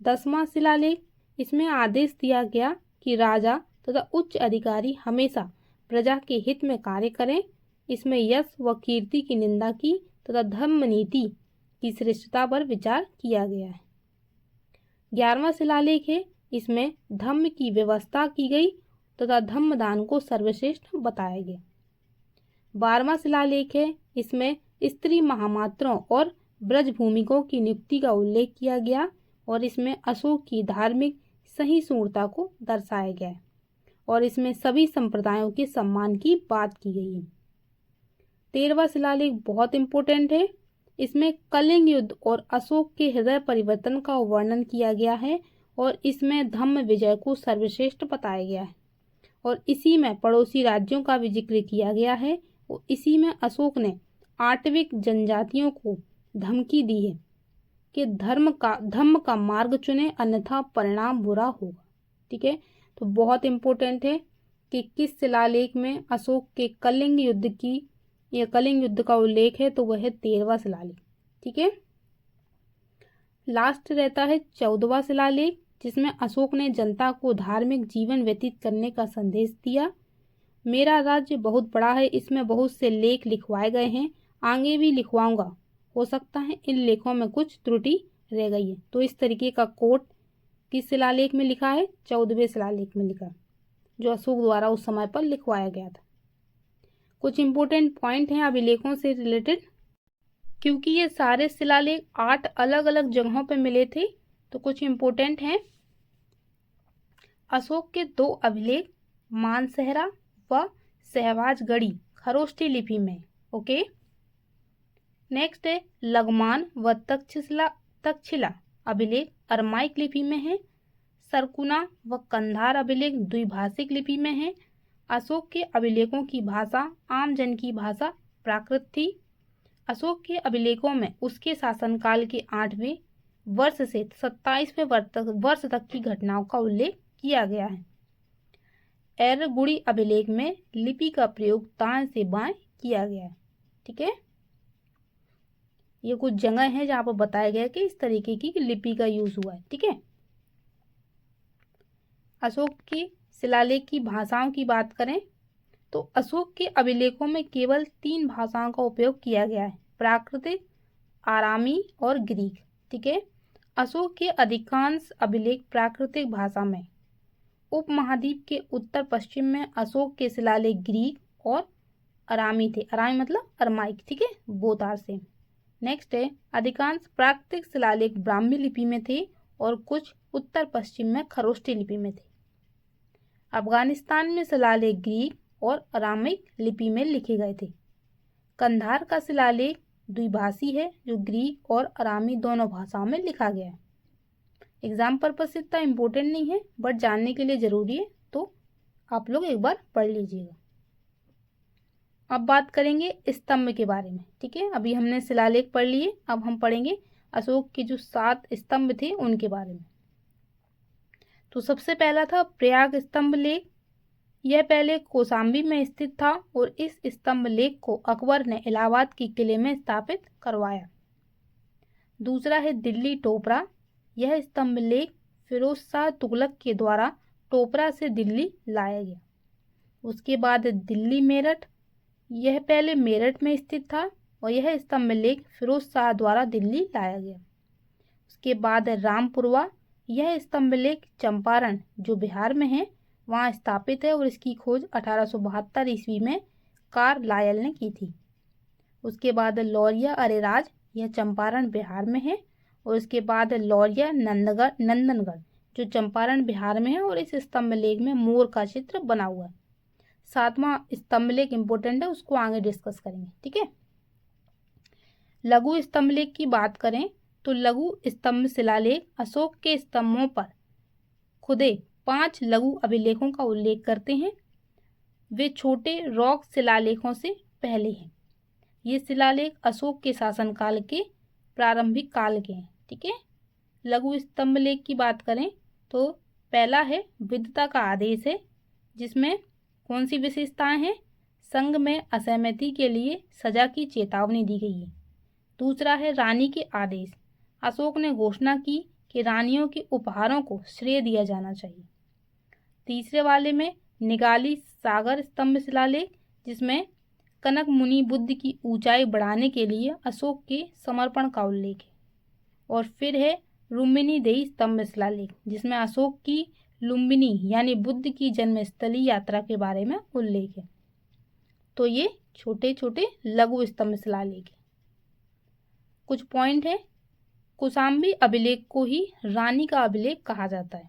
10वां शिलालेख, इसमें आदेश दिया गया कि राजा तथा उच्च अधिकारी हमेशा प्रजा के हित में कार्य करें। इसमें यश व कीर्ति की निंदा की तथा धर्म नीति की श्रेष्ठता पर विचार किया गया है। 11वां शिलालेख है, इसमें धम्म की व्यवस्था की गई तथा धम्मदान को सर्वश्रेष्ठ बताया गया। 12वां शिलालेख है, इसमें स्त्री महामात्रों और ब्रजभूमिकों की नियुक्ति का उल्लेख किया गया और इसमें अशोक की धार्मिक सहिष्णुता को दर्शाया गया है और इसमें सभी संप्रदायों के सम्मान की बात की गई है। 13वां शिलालेख बहुत इंपॉर्टेंट है। इसमें कलिंग युद्ध और अशोक के हृदय परिवर्तन का वर्णन किया गया है और इसमें धम्म विजय को सर्वश्रेष्ठ बताया गया है और इसी में पड़ोसी राज्यों का भी जिक्र किया गया है और इसी में अशोक ने आटविक जनजातियों को धमकी दी है कि धम्म का मार्ग चुने अन्यथा परिणाम बुरा होगा। ठीक है, तो बहुत इंपॉर्टेंट है कि किस शिलालेख में अशोक के कलिंग युद्ध का उल्लेख है, तो वह है 13वां शिलालेख। ठीक है, लास्ट रहता है 14वां शिलालेख, जिसमें अशोक ने जनता को धार्मिक जीवन व्यतीत करने का संदेश दिया। मेरा राज्य बहुत बड़ा है, इसमें बहुत से लेख लिखवाए गए हैं, आगे भी लिखवाऊंगा, हो सकता है इन लेखों में कुछ त्रुटि रह गई है। तो इस तरीके का कोट किस शिलालेख में लिखा है? 14वें शिलालेख में लिखा, जो अशोक द्वारा उस समय पर लिखवाया गया था। कुछ इंपॉर्टेंट पॉइंट हैं अभिलेखों से रिलेटेड, क्योंकि ये सारे शिलालेख 8 अलग अलग जगहों पर मिले थे, तो कुछ इंपॉर्टेंट हैं। अशोक के 2 अभिलेख मानसहरा व सहवाजगढ़ी खरोष्ठी लिपि में। ओके, नेक्स्ट है लगमान व तक्षशिला अभिलेख अरमाइक लिपि में है। सरकुना व कंधार अभिलेख द्विभाषिक लिपि में है। अशोक के अभिलेखों की भाषा आम जन की भाषा प्राकृत थी। अशोक के अभिलेखों में उसके शासनकाल के 8वें वर्ष से 27वें वर्ष तक की घटनाओं का उल्लेख किया गया है। एरगुड़ी अभिलेख में लिपि का प्रयोग दाएं से बाएं किया गया है। ठीक है, ये कुछ जगह है जहां पर बताया गया है कि इस तरीके की लिपि का यूज हुआ है। ठीक है, अशोक के शिलालेख की भाषाओं की बात करें तो अशोक के अभिलेखों में केवल 3 भाषाओं का उपयोग किया गया है, प्राकृतिक, आरामी और ग्रीक। ठीक है, अशोक के अधिकांश अभिलेख प्राकृतिक भाषा में। उपमहाद्वीप के उत्तर पश्चिम में अशोक के शिलालेख ग्रीक और अरामी थे। अरामी मतलब अरमाइक। ठीक है, बोथ आर सेम। नेक्स्ट है अधिकांश प्राकृतिक शिलालेख ब्राह्मी लिपि में थे और कुछ उत्तर पश्चिम में खरोष्ठी लिपि में थे। अफगानिस्तान में शिलालेख ग्रीक और अरामिक लिपि में लिखे गए थे। कंधार का शिलालेख द्विभाषी है, जो ग्रीक और अरामी दोनों भाषाओं में लिखा गया है। एग्जाम पर्पज से इतना इम्पोर्टेंट नहीं है, बट जानने के लिए जरूरी है, तो आप लोग एक बार पढ़ लीजिएगा। अब बात करेंगे स्तंभ के बारे में। ठीक है, अभी हमने शिलालेख पढ़ लिए, अब हम पढ़ेंगे अशोक के जो 7 स्तंभ थे उनके बारे में। तो सबसे पहला था प्रयाग स्तंभ लेख। यह पहले कौशाम्बी में स्थित था और इस स्तंभ लेख को अकबर ने इलाहाबाद के किले में स्थापित करवाया। दूसरा है दिल्ली टोपरा। यह स्तंभ लेख फिरोज शाह तुगलक के द्वारा टोपरा से दिल्ली लाया गया। उसके बाद दिल्ली मेरठ। यह पहले मेरठ में स्थित था और यह स्तंभ लेख फिरोज शाह द्वारा दिल्ली लाया गया। उसके बाद रामपुरवा। यह स्तंभ लेख चंपारण जो बिहार में है वहाँ स्थापित है और इसकी खोज 1872 ईस्वी में कार्लायल ने की थी। उसके बाद लौरिया अरेराज। यह चंपारण बिहार में है। और उसके बाद लौरिया नंदनगढ़ जो चंपारण बिहार में है और इस स्तंभ लेख में मोर का चित्र बना हुआ है। 7वां स्तंभ लेख इंपॉर्टेंट है, उसको आगे डिस्कस करेंगे। ठीक है। लघु स्तंभ लेख की बात करें तो लघु स्तंभ शिलालेख अशोक के स्तंभों पर खुदे 5 लघु अभिलेखों का उल्लेख करते हैं। वे छोटे रॉक शिलालेखों से पहले हैं। ये शिलालेख अशोक के शासनकाल के प्रारंभिक काल के हैं। ठीक है। लघु स्तंभ लेख की बात करें तो पहला है विधता का आदेश है, जिसमें कौन सी विशेषताएं हैं? संघ में असहमति के लिए सजा की चेतावनी दी गई है। दूसरा है रानी के आदेश। अशोक ने घोषणा की कि रानियों के उपहारों को श्रेय दिया जाना चाहिए। तीसरे वाले में निगाली सागर स्तंभ शिलालेख, जिसमें कनक मुनि बुद्ध की ऊंचाई बढ़ाने के लिए अशोक के समर्पण का उल्लेख है। और फिर है लुम्बिनी देही स्तंभ शिलालेख, जिसमें अशोक की लुम्बिनी यानी बुद्ध की जन्मस्थली यात्रा के बारे में उल्लेख है। तो ये छोटे छोटे लघु स्तंभ शिलालेख है। कुछ पॉइंट है। कौशाम्बी अभिलेख को ही रानी का अभिलेख कहा जाता है।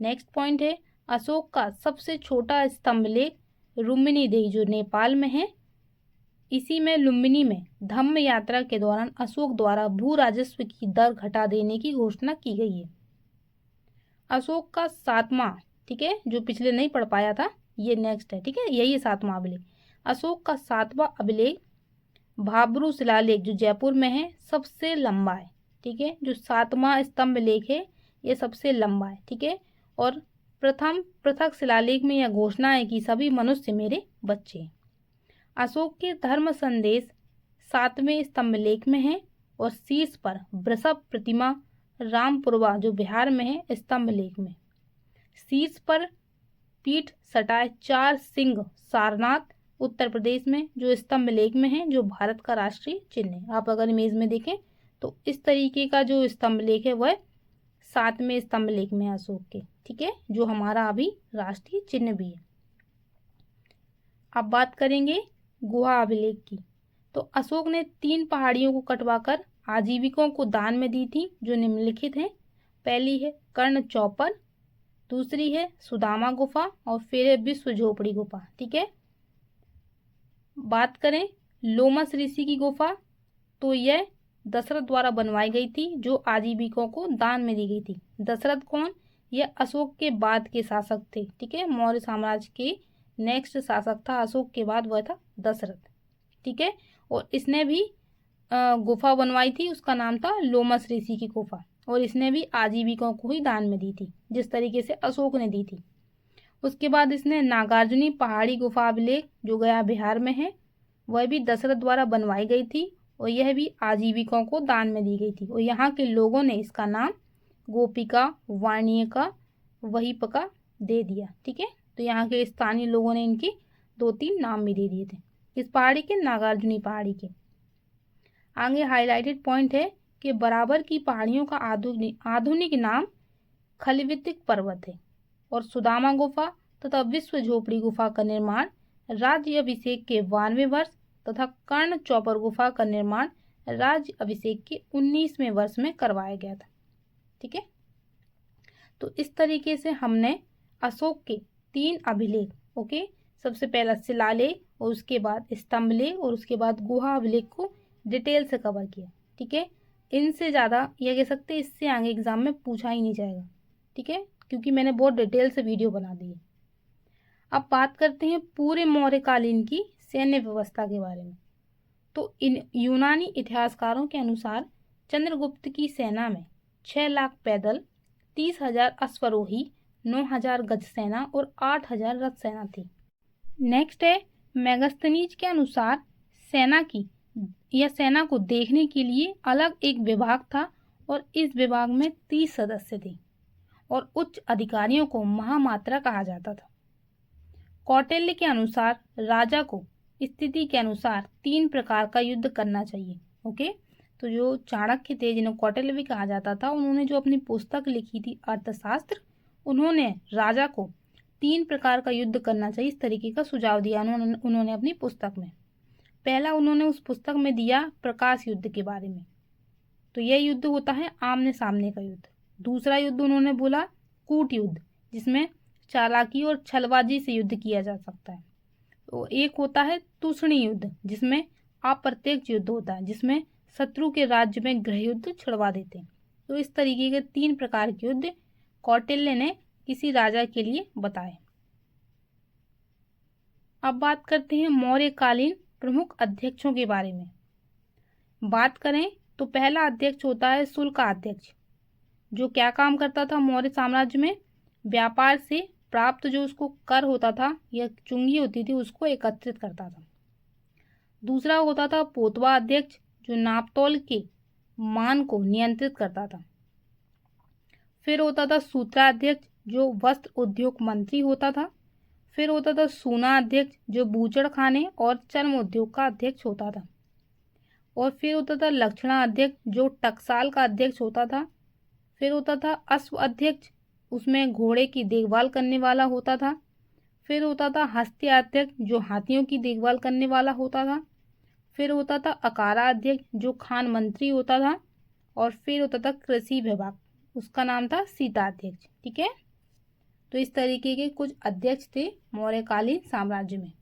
नेक्स्ट पॉइंट है अशोक का सबसे छोटा स्तंभ लेख लुम्बिनी देही जो नेपाल में है। इसी में लुम्बिनी में धम्म यात्रा के दौरान अशोक द्वारा भू राजस्व की दर घटा देने की घोषणा की गई है। अशोक का 7वां, ठीक है, जो पिछले नहीं पढ़ पाया था ये नेक्स्ट है। ठीक है, यही है 7वां अभिलेख। अशोक का 7वां अभिलेख भाब्रू शिलालेख जो जयपुर में है सबसे लंबा है। ठीक है, जो 7वां स्तंभ लेख है ये सबसे लंबा है। ठीक है, और प्रथम पृथक शिलालेख में यह घोषणा है कि सभी मनुष्य मेरे बच्चे हैं। अशोक के धर्म संदेश 7वें स्तंभ लेख में है और शीर्ष पर वृषभ प्रतिमा रामपुरवा जो बिहार में है स्तंभ लेख में। शीर्ष पर पीठ सटाए 4 सिंह सारनाथ उत्तर प्रदेश में जो स्तंभ लेख में है, जो भारत का राष्ट्रीय चिन्ह है। आप अगर इमेज में देखें तो इस तरीके का जो स्तंभ लेख है वह 7वें स्तंभ लेख में है अशोक के। ठीक है, जो हमारा अभी राष्ट्रीय चिन्ह भी है। अब बात करेंगे गुहा अभिलेख की। तो अशोक ने 3 पहाड़ियों को कटवाकर आजीविकों को दान में दी थी, जो निम्नलिखित हैं। पहली है कर्ण चौपर, दूसरी है सुदामा गुफा और फिर है विश्व झोपड़ी गुफा। ठीक है, बात करें लोमस ऋषि की गुफा तो यह दशरथ द्वारा बनवाई गई थी, जो आजीविकों को दान में दी गई थी। दशरथ कौन? यह अशोक के बाद के शासक थे। ठीक है, मौर्य साम्राज्य के नेक्स्ट शासक था अशोक के बाद, वह था दशरथ। ठीक है, और इसने भी गुफा बनवाई थी, उसका नाम था लोमस ऋषि की गुफा, और इसने भी आजीविकों को ही दान में दी थी जिस तरीके से अशोक ने दी थी। उसके बाद इसने नागार्जुनी पहाड़ी गुफा अभिलेख जो गया बिहार में है, वह भी दशरथ द्वारा बनवाई गई थी और यह भी आजीविकों को दान में दी गई थी। और यहाँ के लोगों ने इसका नाम गोपिका, वाणिका, वहीपका दे दिया। ठीक है, तो यहाँ के स्थानीय लोगों ने इनके 2-3 नाम भी दे दिए थे। इस पहाड़ी के? नागार्जुनी पहाड़ी के। आगे हाईलाइटेड पॉइंट है कि बराबर की पहाड़ियों का आधुनिक नाम खलवितिक पर्वत है और सुदामा गुफा तथा विश्व झोपड़ी गुफा का निर्माण राज्य अभिषेक के 92वें वर्ष तथा कर्ण चौपर गुफा का निर्माण राज्य अभिषेक के 19वें वर्ष में करवाया गया था। ठीक है, तो इस तरीके से हमने अशोक के 3 अभिलेख, ओके, सबसे पहला शिलालेख और उसके बाद स्तंभ लेख और उसके बाद गुहा अभिलेख को डिटेल से कवर किया। ठीक है, इनसे ज़्यादा यह कह सकते हैं इससे आगे एग्जाम में पूछा ही नहीं जाएगा। ठीक है, क्योंकि मैंने बहुत डिटेल से वीडियो बना दी है। अब बात करते हैं पूरे मौर्यकालीन की सैन्य व्यवस्था के बारे में। तो इन यूनानी इतिहासकारों के अनुसार चंद्रगुप्त की सेना में 6 लाख पैदल, 30,000 अश्वरोही, 9,000 गज सेना और 8,000 रथ सेना थी। नेक्स्ट है, मेगास्थनीज के अनुसार सेना को देखने के लिए अलग एक विभाग था और इस विभाग में 30 सदस्य थे और उच्च अधिकारियों को महामात्रा कहा जाता था। कौटिल्य के अनुसार राजा को स्थिति के अनुसार 3 प्रकार का युद्ध करना चाहिए। ओके, तो जो चाणक्य थे, जिन्हें कौटिल्य भी कहा जाता था, उन्होंने जो अपनी पुस्तक लिखी थी अर्थशास्त्र, उन्होंने राजा को 3 प्रकार का युद्ध करना चाहिए इस तरीके का सुझाव दिया उन्होंने अपनी पुस्तक में। पहला उन्होंने उस पुस्तक में दिया प्रकाश युद्ध के बारे में, तो यह युद्ध होता है आमने सामने का युद्ध। दूसरा युद्ध उन्होंने बोला कूट युद्ध, जिसमें चालाकी और छलबाजी से युद्ध किया जा सकता है। तो एक होता है तूषणी युद्ध, जिसमें अप्रत्यक्ष युद्ध होता है, जिसमें शत्रु के राज्य में गृह युद्ध छुड़वा देते हैं। तो इस तरीके के 3 प्रकार के युद्ध कौटिल्य ने किसी राजा के लिए बताए। अब बात करते हैं मौर्यकालीन प्रमुख अध्यक्षों के बारे में। बात करें तो पहला अध्यक्ष होता है शुल्क अध्यक्ष, जो क्या काम करता था मौर्य साम्राज्य में, व्यापार से प्राप्त जो उसको कर होता था या चुंगी होती थी उसको एकत्रित करता था। दूसरा होता था पोतवा अध्यक्ष, जो नापतोल के मान को नियंत्रित करता था। फिर होता था सूत्रा अध्यक्ष, जो वस्त्र उद्योग मंत्री होता था। फिर होता था सूना अध्यक्ष, जो बूचड़ खाने और चर्म उद्योग का अध्यक्ष होता था। और फिर होता था लक्षणा अध्यक्ष, जो टकसाल का अध्यक्ष होता था। फिर होता था अश्व अध्यक्ष, उसमें घोड़े की देखभाल करने वाला होता था। फिर होता था हस्ती अध्यक्ष, जो हाथियों की देखभाल करने वाला होता था। फिर होता था अकारा अध्यक्ष, जो खान मंत्री होता था। और फिर होता था कृषि विभाग, उसका नाम था सीता अध्यक्ष। ठीक है, तो इस तरीके के कुछ अध्यक्ष थे मौर्यकालीन साम्राज्य में।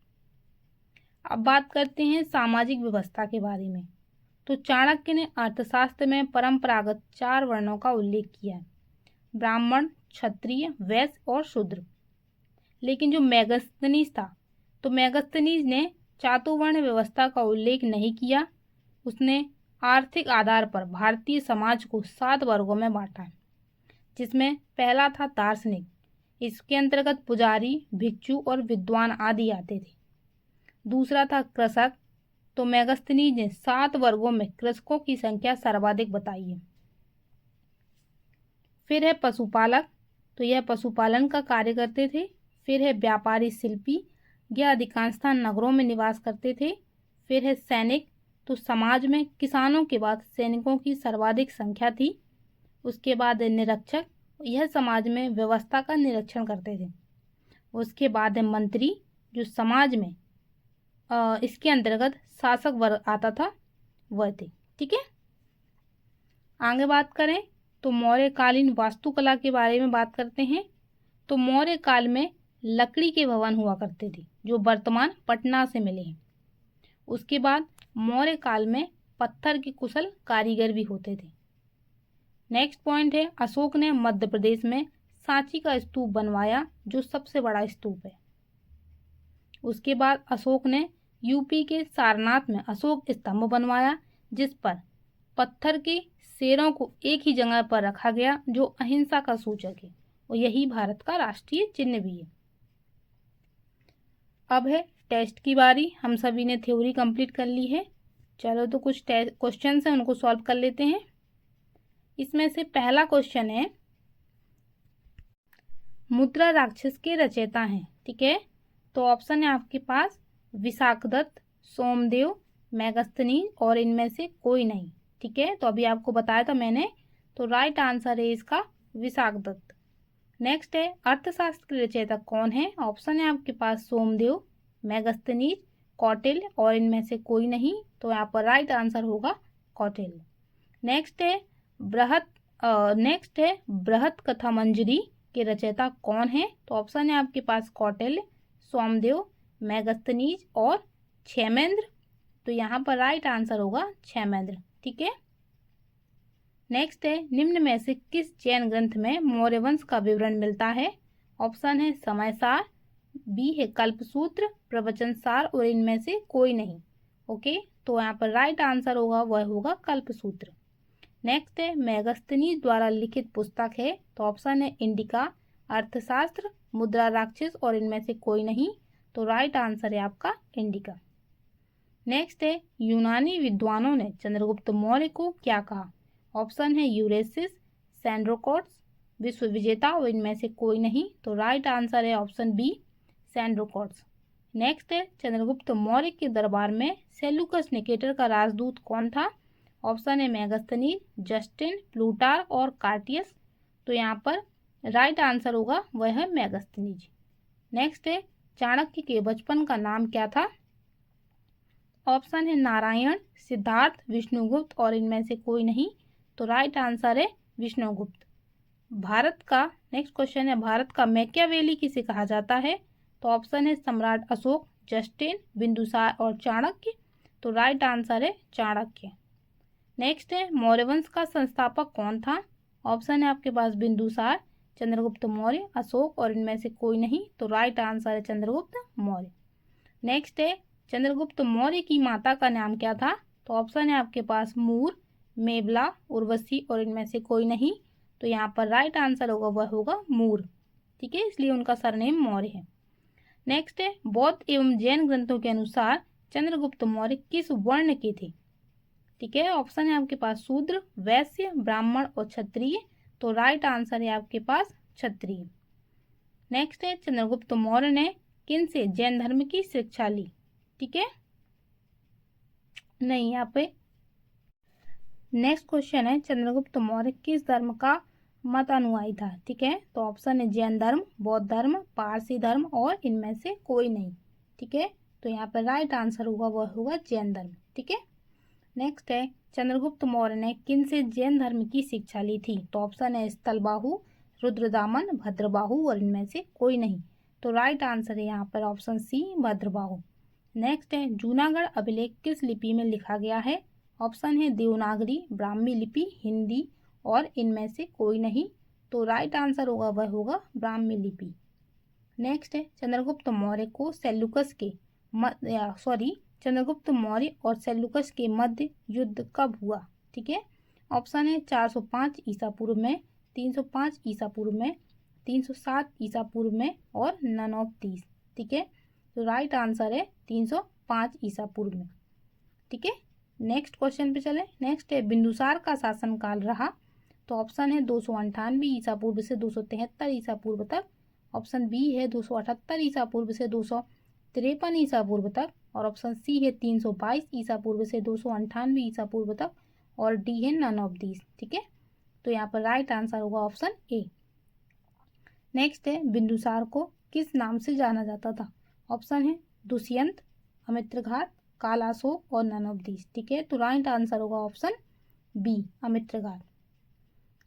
अब बात करते हैं सामाजिक व्यवस्था के बारे में। तो चाणक्य ने अर्थशास्त्र में परंपरागत 4 वर्णों का उल्लेख किया है, ब्राह्मण, क्षत्रिय, वैश्य और शूद्र। लेकिन जो मेगास्थनीज था, तो मेगास्थनीज ने चातुवर्ण व्यवस्था का उल्लेख नहीं किया। उसने आर्थिक आधार पर भारतीय समाज को 7 वर्गों में बांटा है, जिसमें पहला था दार्शनिक, इसके अंतर्गत पुजारी, भिक्षु और विद्वान आदि आते थे। दूसरा था कृषक, तो मेगास्थनीज ने 7 वर्गों में कृषकों की संख्या सर्वाधिक बताई है। फिर है पशुपालक, तो यह पशुपालन का कार्य करते थे। फिर है व्यापारी शिल्पी, यह अधिकांशतः नगरों में निवास करते थे। फिर है सैनिक, तो समाज में किसानों के बाद सैनिकों की सर्वाधिक संख्या थी। उसके बाद है निरीक्षक, यह समाज में व्यवस्था का निरीक्षण करते थे। उसके बाद है मंत्री, जो समाज में इसके अंतर्गत शासक वर्ग आता था, वह थे। ठीक है, आगे बात करें तो मौर्यकालीन वास्तुकला के बारे में बात करते हैं। तो मौर्य काल में लकड़ी के भवन हुआ करते थे, जो वर्तमान पटना से मिले हैं। उसके बाद मौर्य काल में पत्थर के कुशल कारीगर भी होते थे। नेक्स्ट पॉइंट है, अशोक ने मध्य प्रदेश में सांची का स्तूप बनवाया, जो सबसे बड़ा स्तूप है। उसके बाद अशोक ने यूपी के सारनाथ में अशोक स्तंभ बनवाया, जिस पर पत्थर के शेरों को एक ही जगह पर रखा गया, जो अहिंसा का सूचक है और यही भारत का राष्ट्रीय चिन्ह भी है। अब है टेस्ट की बारी। हम सभी ने थ्योरी कंप्लीट कर ली है। चलो तो कुछ क्वेश्चन है, उनको सॉल्व कर लेते हैं। इसमें से पहला क्वेश्चन है, मुद्रा राक्षस के रचयिता हैं। ठीक है, तो ऑप्शन है आपके पास विशाखदत्त, सोमदेव, मेगास्थनीज और इनमें से कोई नहीं। ठीक है, तो अभी आपको बताया था मैंने, तो राइट आंसर है इसका विशाखदत्त। नेक्स्ट है, अर्थशास्त्र के रचयिता कौन है? ऑप्शन है आपके पास सोमदेव, मेगास्थनीज, कौटिल्य और इनमें से कोई नहीं, तो यहाँ पर राइट आंसर होगा कौटिल्य। नेक्स्ट है बृहत कथा मंजरी के रचयिता कौन है? तो ऑप्शन है आपके पास कौटिल्य, सोमदेव, मेगास्थनीज और क्षेमेंद्र, तो यहाँ पर राइट आंसर होगा क्षेमेंद्र। ठीक है, नेक्स्ट है, निम्न में से किस जैन ग्रंथ में मौर्य वंश का विवरण मिलता है? ऑप्शन है समयसार, बी है कल्पसूत्र, प्रवचन सार और इनमें से कोई नहीं। ओके, तो यहाँ पर राइट आंसर होगा वह होगा कल्पसूत्र। नेक्स्ट है, मेगास्थनीज द्वारा लिखित पुस्तक है, तो ऑप्शन है इंडिका, अर्थशास्त्र, मुद्रा राक्षस और इनमें से कोई नहीं। तो राइट आंसर है आपका इंडिका। नेक्स्ट है, यूनानी विद्वानों ने चंद्रगुप्त मौर्य को क्या कहा? ऑप्शन है यूरेसिस, सैंड्रोकोट्स, विश्व विजेता और इनमें से कोई नहीं। तो राइट आंसर है ऑप्शन बी, सैंड्रोकोट्स। नेक्स्ट है, चंद्रगुप्त मौर्य के दरबार में सेल्यूकस निकेटर का राजदूत कौन था? ऑप्शन है मेगास्थनीज, जस्टिन, प्लूटार और कार्टियस। तो यहाँ पर राइट आंसर होगा वह है मेगास्थनीज। नेक्स्ट है, चाणक्य के बचपन का नाम क्या था? ऑप्शन है नारायण, सिद्धार्थ, विष्णुगुप्त और इनमें से कोई नहीं। तो राइट आंसर है विष्णुगुप्त। भारत का नेक्स्ट क्वेश्चन है, भारत का मैकियावेली किसे कहा जाता है? तो ऑप्शन है सम्राट अशोक, जस्टिन, बिंदुसार और चाणक्य। तो राइट आंसर है चाणक्य। नेक्स्ट है, मौर्य वंश का संस्थापक कौन था? ऑप्शन है आपके पास बिंदुसार, चंद्रगुप्त मौर्य, अशोक और इनमें से कोई नहीं। तो राइट आंसर है चंद्रगुप्त मौर्य। नेक्स्ट है, चंद्रगुप्त मौर्य की माता का नाम क्या था? तो ऑप्शन है आपके पास मूर, मेबला, उर्वशी और इनमें से कोई नहीं। तो यहाँ पर राइट आंसर होगा वह होगा मूर। ठीक है, इसलिए उनका सरनेम मौर्य है। नेक्स्ट है, बौद्ध एवं जैन ग्रंथों के अनुसार चंद्रगुप्त मौर्य किस वर्ण के थे? ठीक है, ऑप्शन है आपके पास शूद्र, वैश्य, ब्राह्मण और क्षत्रिय। तो राइट आंसर है आपके पास क्षत्रिय। नेक्स्ट है, चंद्रगुप्त मौर्य ने किन से जैन धर्म की शिक्षा ली? ठीक है, नहीं यहाँ पे नेक्स्ट क्वेश्चन है, चंद्रगुप्त मौर्य किस धर्म का मत अनुयायी था? ठीक है, तो ऑप्शन है जैन धर्म, बौद्ध धर्म, पारसी धर्म और इनमें से कोई नहीं। ठीक है, तो यहाँ पर राइट आंसर होगा वह होगा जैन धर्म। ठीक है, नेक्स्ट है, चंद्रगुप्त मौर्य ने किन से जैन धर्म की शिक्षा ली थी? तो ऑप्शन है स्थलबाहु, रुद्रदामन, भद्रबाहु और इनमें से कोई नहीं। तो राइट आंसर है यहाँ पर ऑप्शन सी, भद्रबाहु। नेक्स्ट है, जूनागढ़ अभिलेख किस लिपि में लिखा गया है? ऑप्शन है देवनागरी, ब्राह्मी लिपि, हिंदी और इनमें से कोई नहीं। तो राइट आंसर होगा वह होगा ब्राह्मी लिपि। नेक्स्ट है, चंद्रगुप्त मौर्य को सेल्यूकस के चंद्रगुप्त मौर्य और सेल्यूकस के मध्य युद्ध कब हुआ? ठीक है, ऑप्शन है 405 ईसा पूर्व में, 305 ईसा पूर्व में, 307 ईसा पूर्व में और नन ऑफ दीस। ठीक है, तो राइट आंसर है 305 ईसा पूर्व में। ठीक है, नेक्स्ट क्वेश्चन पे चले। नेक्स्ट है, बिंदुसार का शासनकाल रहा? तो ऑप्शन है 298 ईसा पूर्व से 273 ईसा पूर्व तक। ऑप्शन बी है 278 ईसा पूर्व से 253 ईसा पूर्व तक और ऑप्शन सी है 322 ईसा पूर्व से 298 ईसा पूर्व तक और डी है नन ऑफ दीस। ठीक है, तो यहाँ पर राइट आंसर होगा ऑप्शन ए। नेक्स्ट है, बिंदुसार को किस नाम से जाना जाता था? ऑप्शन है दुष्यंत, अमित्रघात, कालाशोक और नन ऑफ दीस। ठीक है, तो राइट आंसर होगा ऑप्शन बी, अमित्रघात।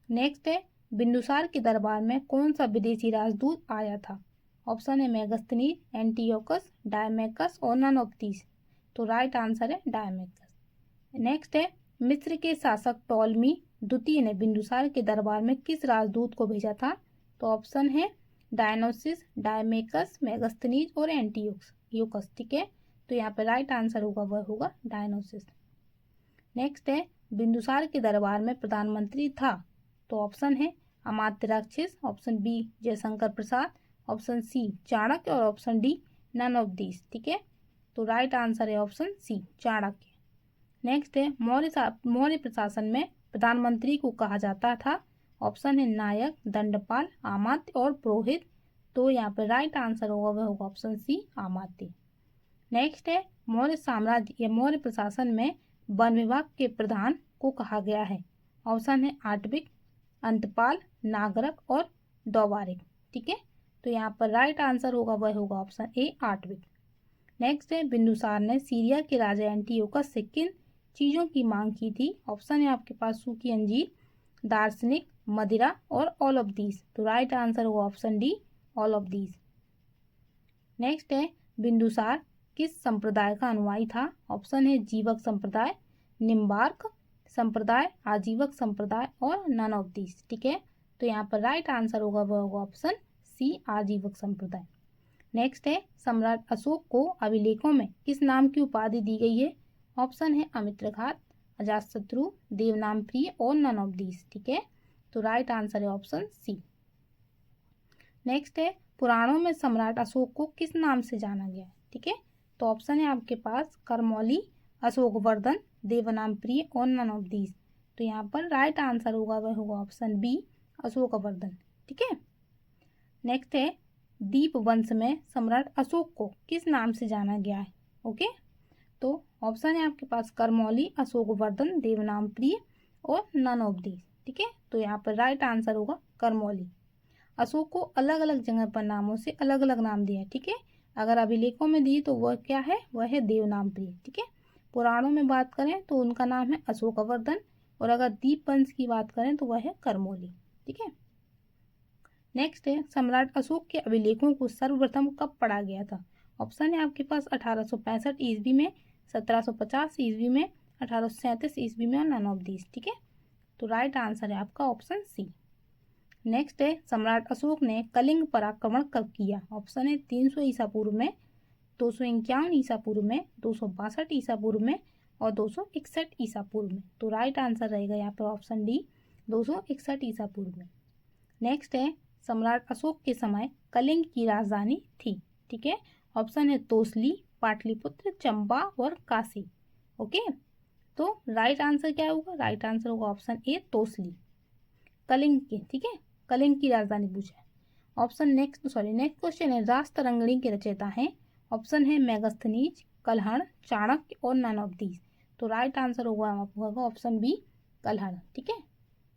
नेक्स्ट है, बिंदुसार के दरबार में कौन सा विदेशी राजदूत आया था? ऑप्शन है मेगास्थनीज, एंटियोकस, डायमेकस और नन ऑफ दीस। तो राइट आंसर है डायमेकस। नेक्स्ट है, मिस्र के शासक टॉलमी द्वितीय ने बिंदुसार के दरबार में किस राजदूत को भेजा था? तो ऑप्शन है डायनोसिस, डायमेकस, मेगास्थनीज और एंटियोकस। ठीक है, तो यहाँ पर राइट आंसर होगा वह होगा डायनोसिस। नेक्स्ट है, बिंदुसार के दरबार में प्रधानमंत्री था? तो ऑप्शन है अमात्य राक्षस, option B Jaishankar Prasad, option C Chanakya और option D none of these. ठीक है, तो राइट आंसर है ऑप्शन सी, चाणक्य। नेक्स्ट है, मौर्य प्रशासन में प्रधानमंत्री को कहा जाता था? ऑप्शन है नायक, दंडपाल, अमात्य और पुरोहित। तो यहाँ पर राइट आंसर होगा वह होगा ऑप्शन सी, अमात्य। नेक्स्ट है, मौर्य साम्राज्य या मौर्य प्रशासन में वन विभाग के प्रधान को कहा गया है? ऑप्शन है आटविक, अंतपाल, नागरक और दौबारिक। ठीक है, तो यहाँ पर राइट आंसर होगा वह होगा ऑप्शन ए, आटविक। नेक्स्ट है, बिंदुसार ने सीरिया के राजा एंटियोकस से किन चीज़ों की मांग की थी? ऑप्शन है आपके पास सूखी अंजीर, दार्शनिक, मदिरा और ऑल ऑफ दीस। तो राइट आंसर होगा option D, all of these. Next है, बिंदुसार किस संप्रदाय का अनुयायी था? ऑप्शन है जीवक संप्रदाय, निम्बार्क संप्रदाय, आजीवक संप्रदाय और नन ऑफ दीस। ठीक है, तो यहाँ पर राइट आंसर होगा वह होगा ऑप्शन सी, आजीवक संप्रदाय। नेक्स्ट है, सम्राट अशोक को अभिलेखों में किस नाम की उपाधि दी गई है? ऑप्शन है अमित्रघात, अजातशत्रु, देवनामप्रिय और नन ऑफ दीस। ठीक है, तो राइट आंसर है ऑप्शन सी। नेक्स्ट है पुराणों में सम्राट अशोक को किस नाम से जाना गया है। ठीक है, तो ऑप्शन है आपके पास करमौली, अशोकवर्धन, देवनामप्रिय और नन ऑफ दीज। तो यहाँ पर राइट आंसर होगा वह होगा ऑप्शन बी, अशोकवर्धन। ठीक है, नेक्स्ट है दीप वंश में सम्राट अशोक को किस नाम से जाना गया है। ओके, तो ऑप्शन है आपके पास करमौली, अशोकवर्धन, देवनामप्रिय और नन ऑफ दीज। ठीक है, तो यहाँ पर राइट आंसर होगा करमौली। अशोक को अलग अलग जगह पर नामों से अलग अलग नाम दिया है। ठीक है, अगर अभिलेखों में दी तो वह क्या है, वह है देवनामप्रिय। ठीक है, पुराणों में बात करें तो उनका नाम है अशोकवर्धन, और अगर दीप वंश की बात करें तो वह है करमौली। ठीक है, नेक्स्ट है सम्राट अशोक के अभिलेखों को सर्वप्रथम कब पढ़ा गया था। ऑप्शन है आपके पास 1865 ईस्वी में, 1750 ईस्वी में, 1837 ईस्वी में और नन ऑफ दीज। ठीक है, तो राइट आंसर है आपका ऑप्शन सी। नेक्स्ट है सम्राट अशोक ने कलिंग पर आक्रमण कब किया। ऑप्शन है 300 ईसा पूर्व में, 251 ईसा पूर्व में, 262 ईसा पूर्व में और 261 ईसा पूर्व में। तो राइट आंसर रहेगा यहाँ पर ऑप्शन डी, 261 ईसा पूर्व में। नेक्स्ट है सम्राट अशोक के समय कलिंग की राजधानी थी। ठीक है, ऑप्शन है तोसली, पाटलिपुत्र, चंबा और काशी। ओके, तो राइट आंसर क्या होगा, राइट आंसर होगा ऑप्शन ए, तोसली, कलिंग की। ठीक है, कलिंग की राजधानी पूछा है। ऑप्शन नेक्स्ट क्वेश्चन है रास तरंगिणी के रचयिता हैं। ऑप्शन है मेगस्थनीज, कल्हण, चाणक्य और नन ऑफ दीज। तो राइट आंसर होगा ऑप्शन बी, कल्हण। ठीक है,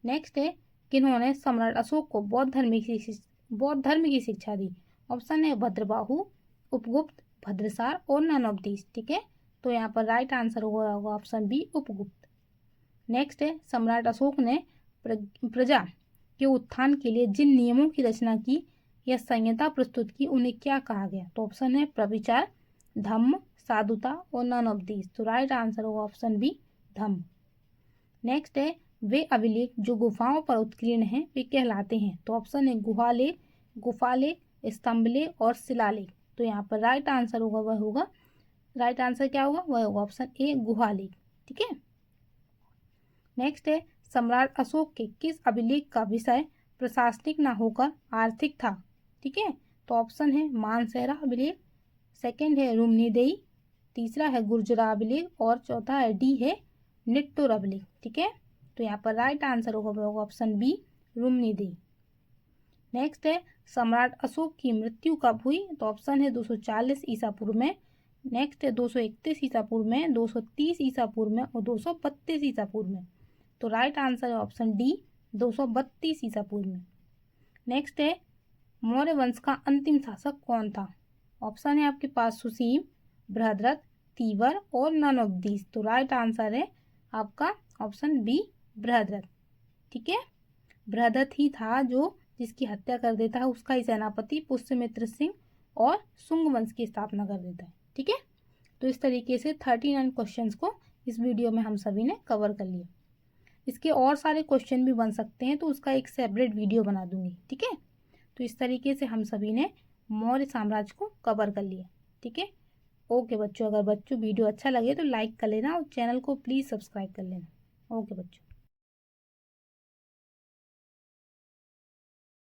नेक्स्ट है किन्होंने सम्राट अशोक को बौद्ध धर्म की शिक्षा दी। ऑप्शन है भद्रबाहु, उपगुप्त, भद्रसार और नन ऑफ दीज। ठीक है, तो यहाँ पर राइट आंसर होगा ऑप्शन बी, उपगुप्त। नेक्स्ट है सम्राट अशोक ने प्रजा के उत्थान के लिए जिन नियमों की रचना की या संहिता प्रस्तुत की उन्हें क्या कहा गया। तो ऑप्शन है प्रविचार, धम्म, साधुता और नन ऑफ दीज। तो राइट आंसर होगा ऑप्शन बी, धम्म। नेक्स्ट है वे अभिलेख जो गुफाओं पर उत्कीर्ण हैं वे कहलाते हैं। तो ऑप्शन है गुहालेख, गुफालेख, स्तंभलेख और शिलालेख। तो यहाँ पर राइट आंसर होगा वह होगा, राइट आंसर क्या होगा, वह होगा ऑप्शन ए, गुहालेख। ठीक है, नेक्स्ट है सम्राट अशोक के किस अभिलेख का विषय प्रशासनिक न होकर आर्थिक था। ठीक है, तो ऑप्शन है मानसेरा अभिलेख, सेकंड है रुमनीदेई, तीसरा है गुर्जरा अभिलेख और चौथा है डी है निट्टूर अभिलेख। ठीक है, तो यहाँ पर राइट आंसर होगा ऑप्शन बी, रुमनीदेई। नेक्स्ट है सम्राट अशोक की मृत्यु कब हुई। तो ऑप्शन है 240 ईसा पूर्व में, नेक्स्ट है 231 ईसा पूर्व में, 230 ईसा पूर्व में और 232 ईसा पूर्व में। तो राइट आंसर है ऑप्शन डी, 232 ईसा पूर्व में। नेक्स्ट है मौर्य वंश का अंतिम शासक कौन था। ऑप्शन है आपके पास सुसीम, बृहद्रथ, तीवर और नन ऑफ दीज। तो राइट आंसर है आपका ऑप्शन बी, बृहद्रथ। ठीक है, बृहद्रथ ही था जो जिसकी हत्या कर देता है उसका ही सेनापति पुष्यमित्र सिंह और शुंग वंश की स्थापना कर देता है। ठीक है, तो इस तरीके से 39 क्वेश्चंस को इस वीडियो में हम सभी ने कवर कर लिया। इसके और सारे क्वेश्चन भी बन सकते हैं तो उसका एक सेपरेट वीडियो बना दूंगी। ठीक है, तो इस तरीके से हम सभी ने मौर्य साम्राज्य को कवर कर लिया। ठीक है, ओके बच्चों, अगर वीडियो अच्छा लगे तो लाइक कर लेना और चैनल को प्लीज़ सब्सक्राइब कर लेना। ओके बच्चों।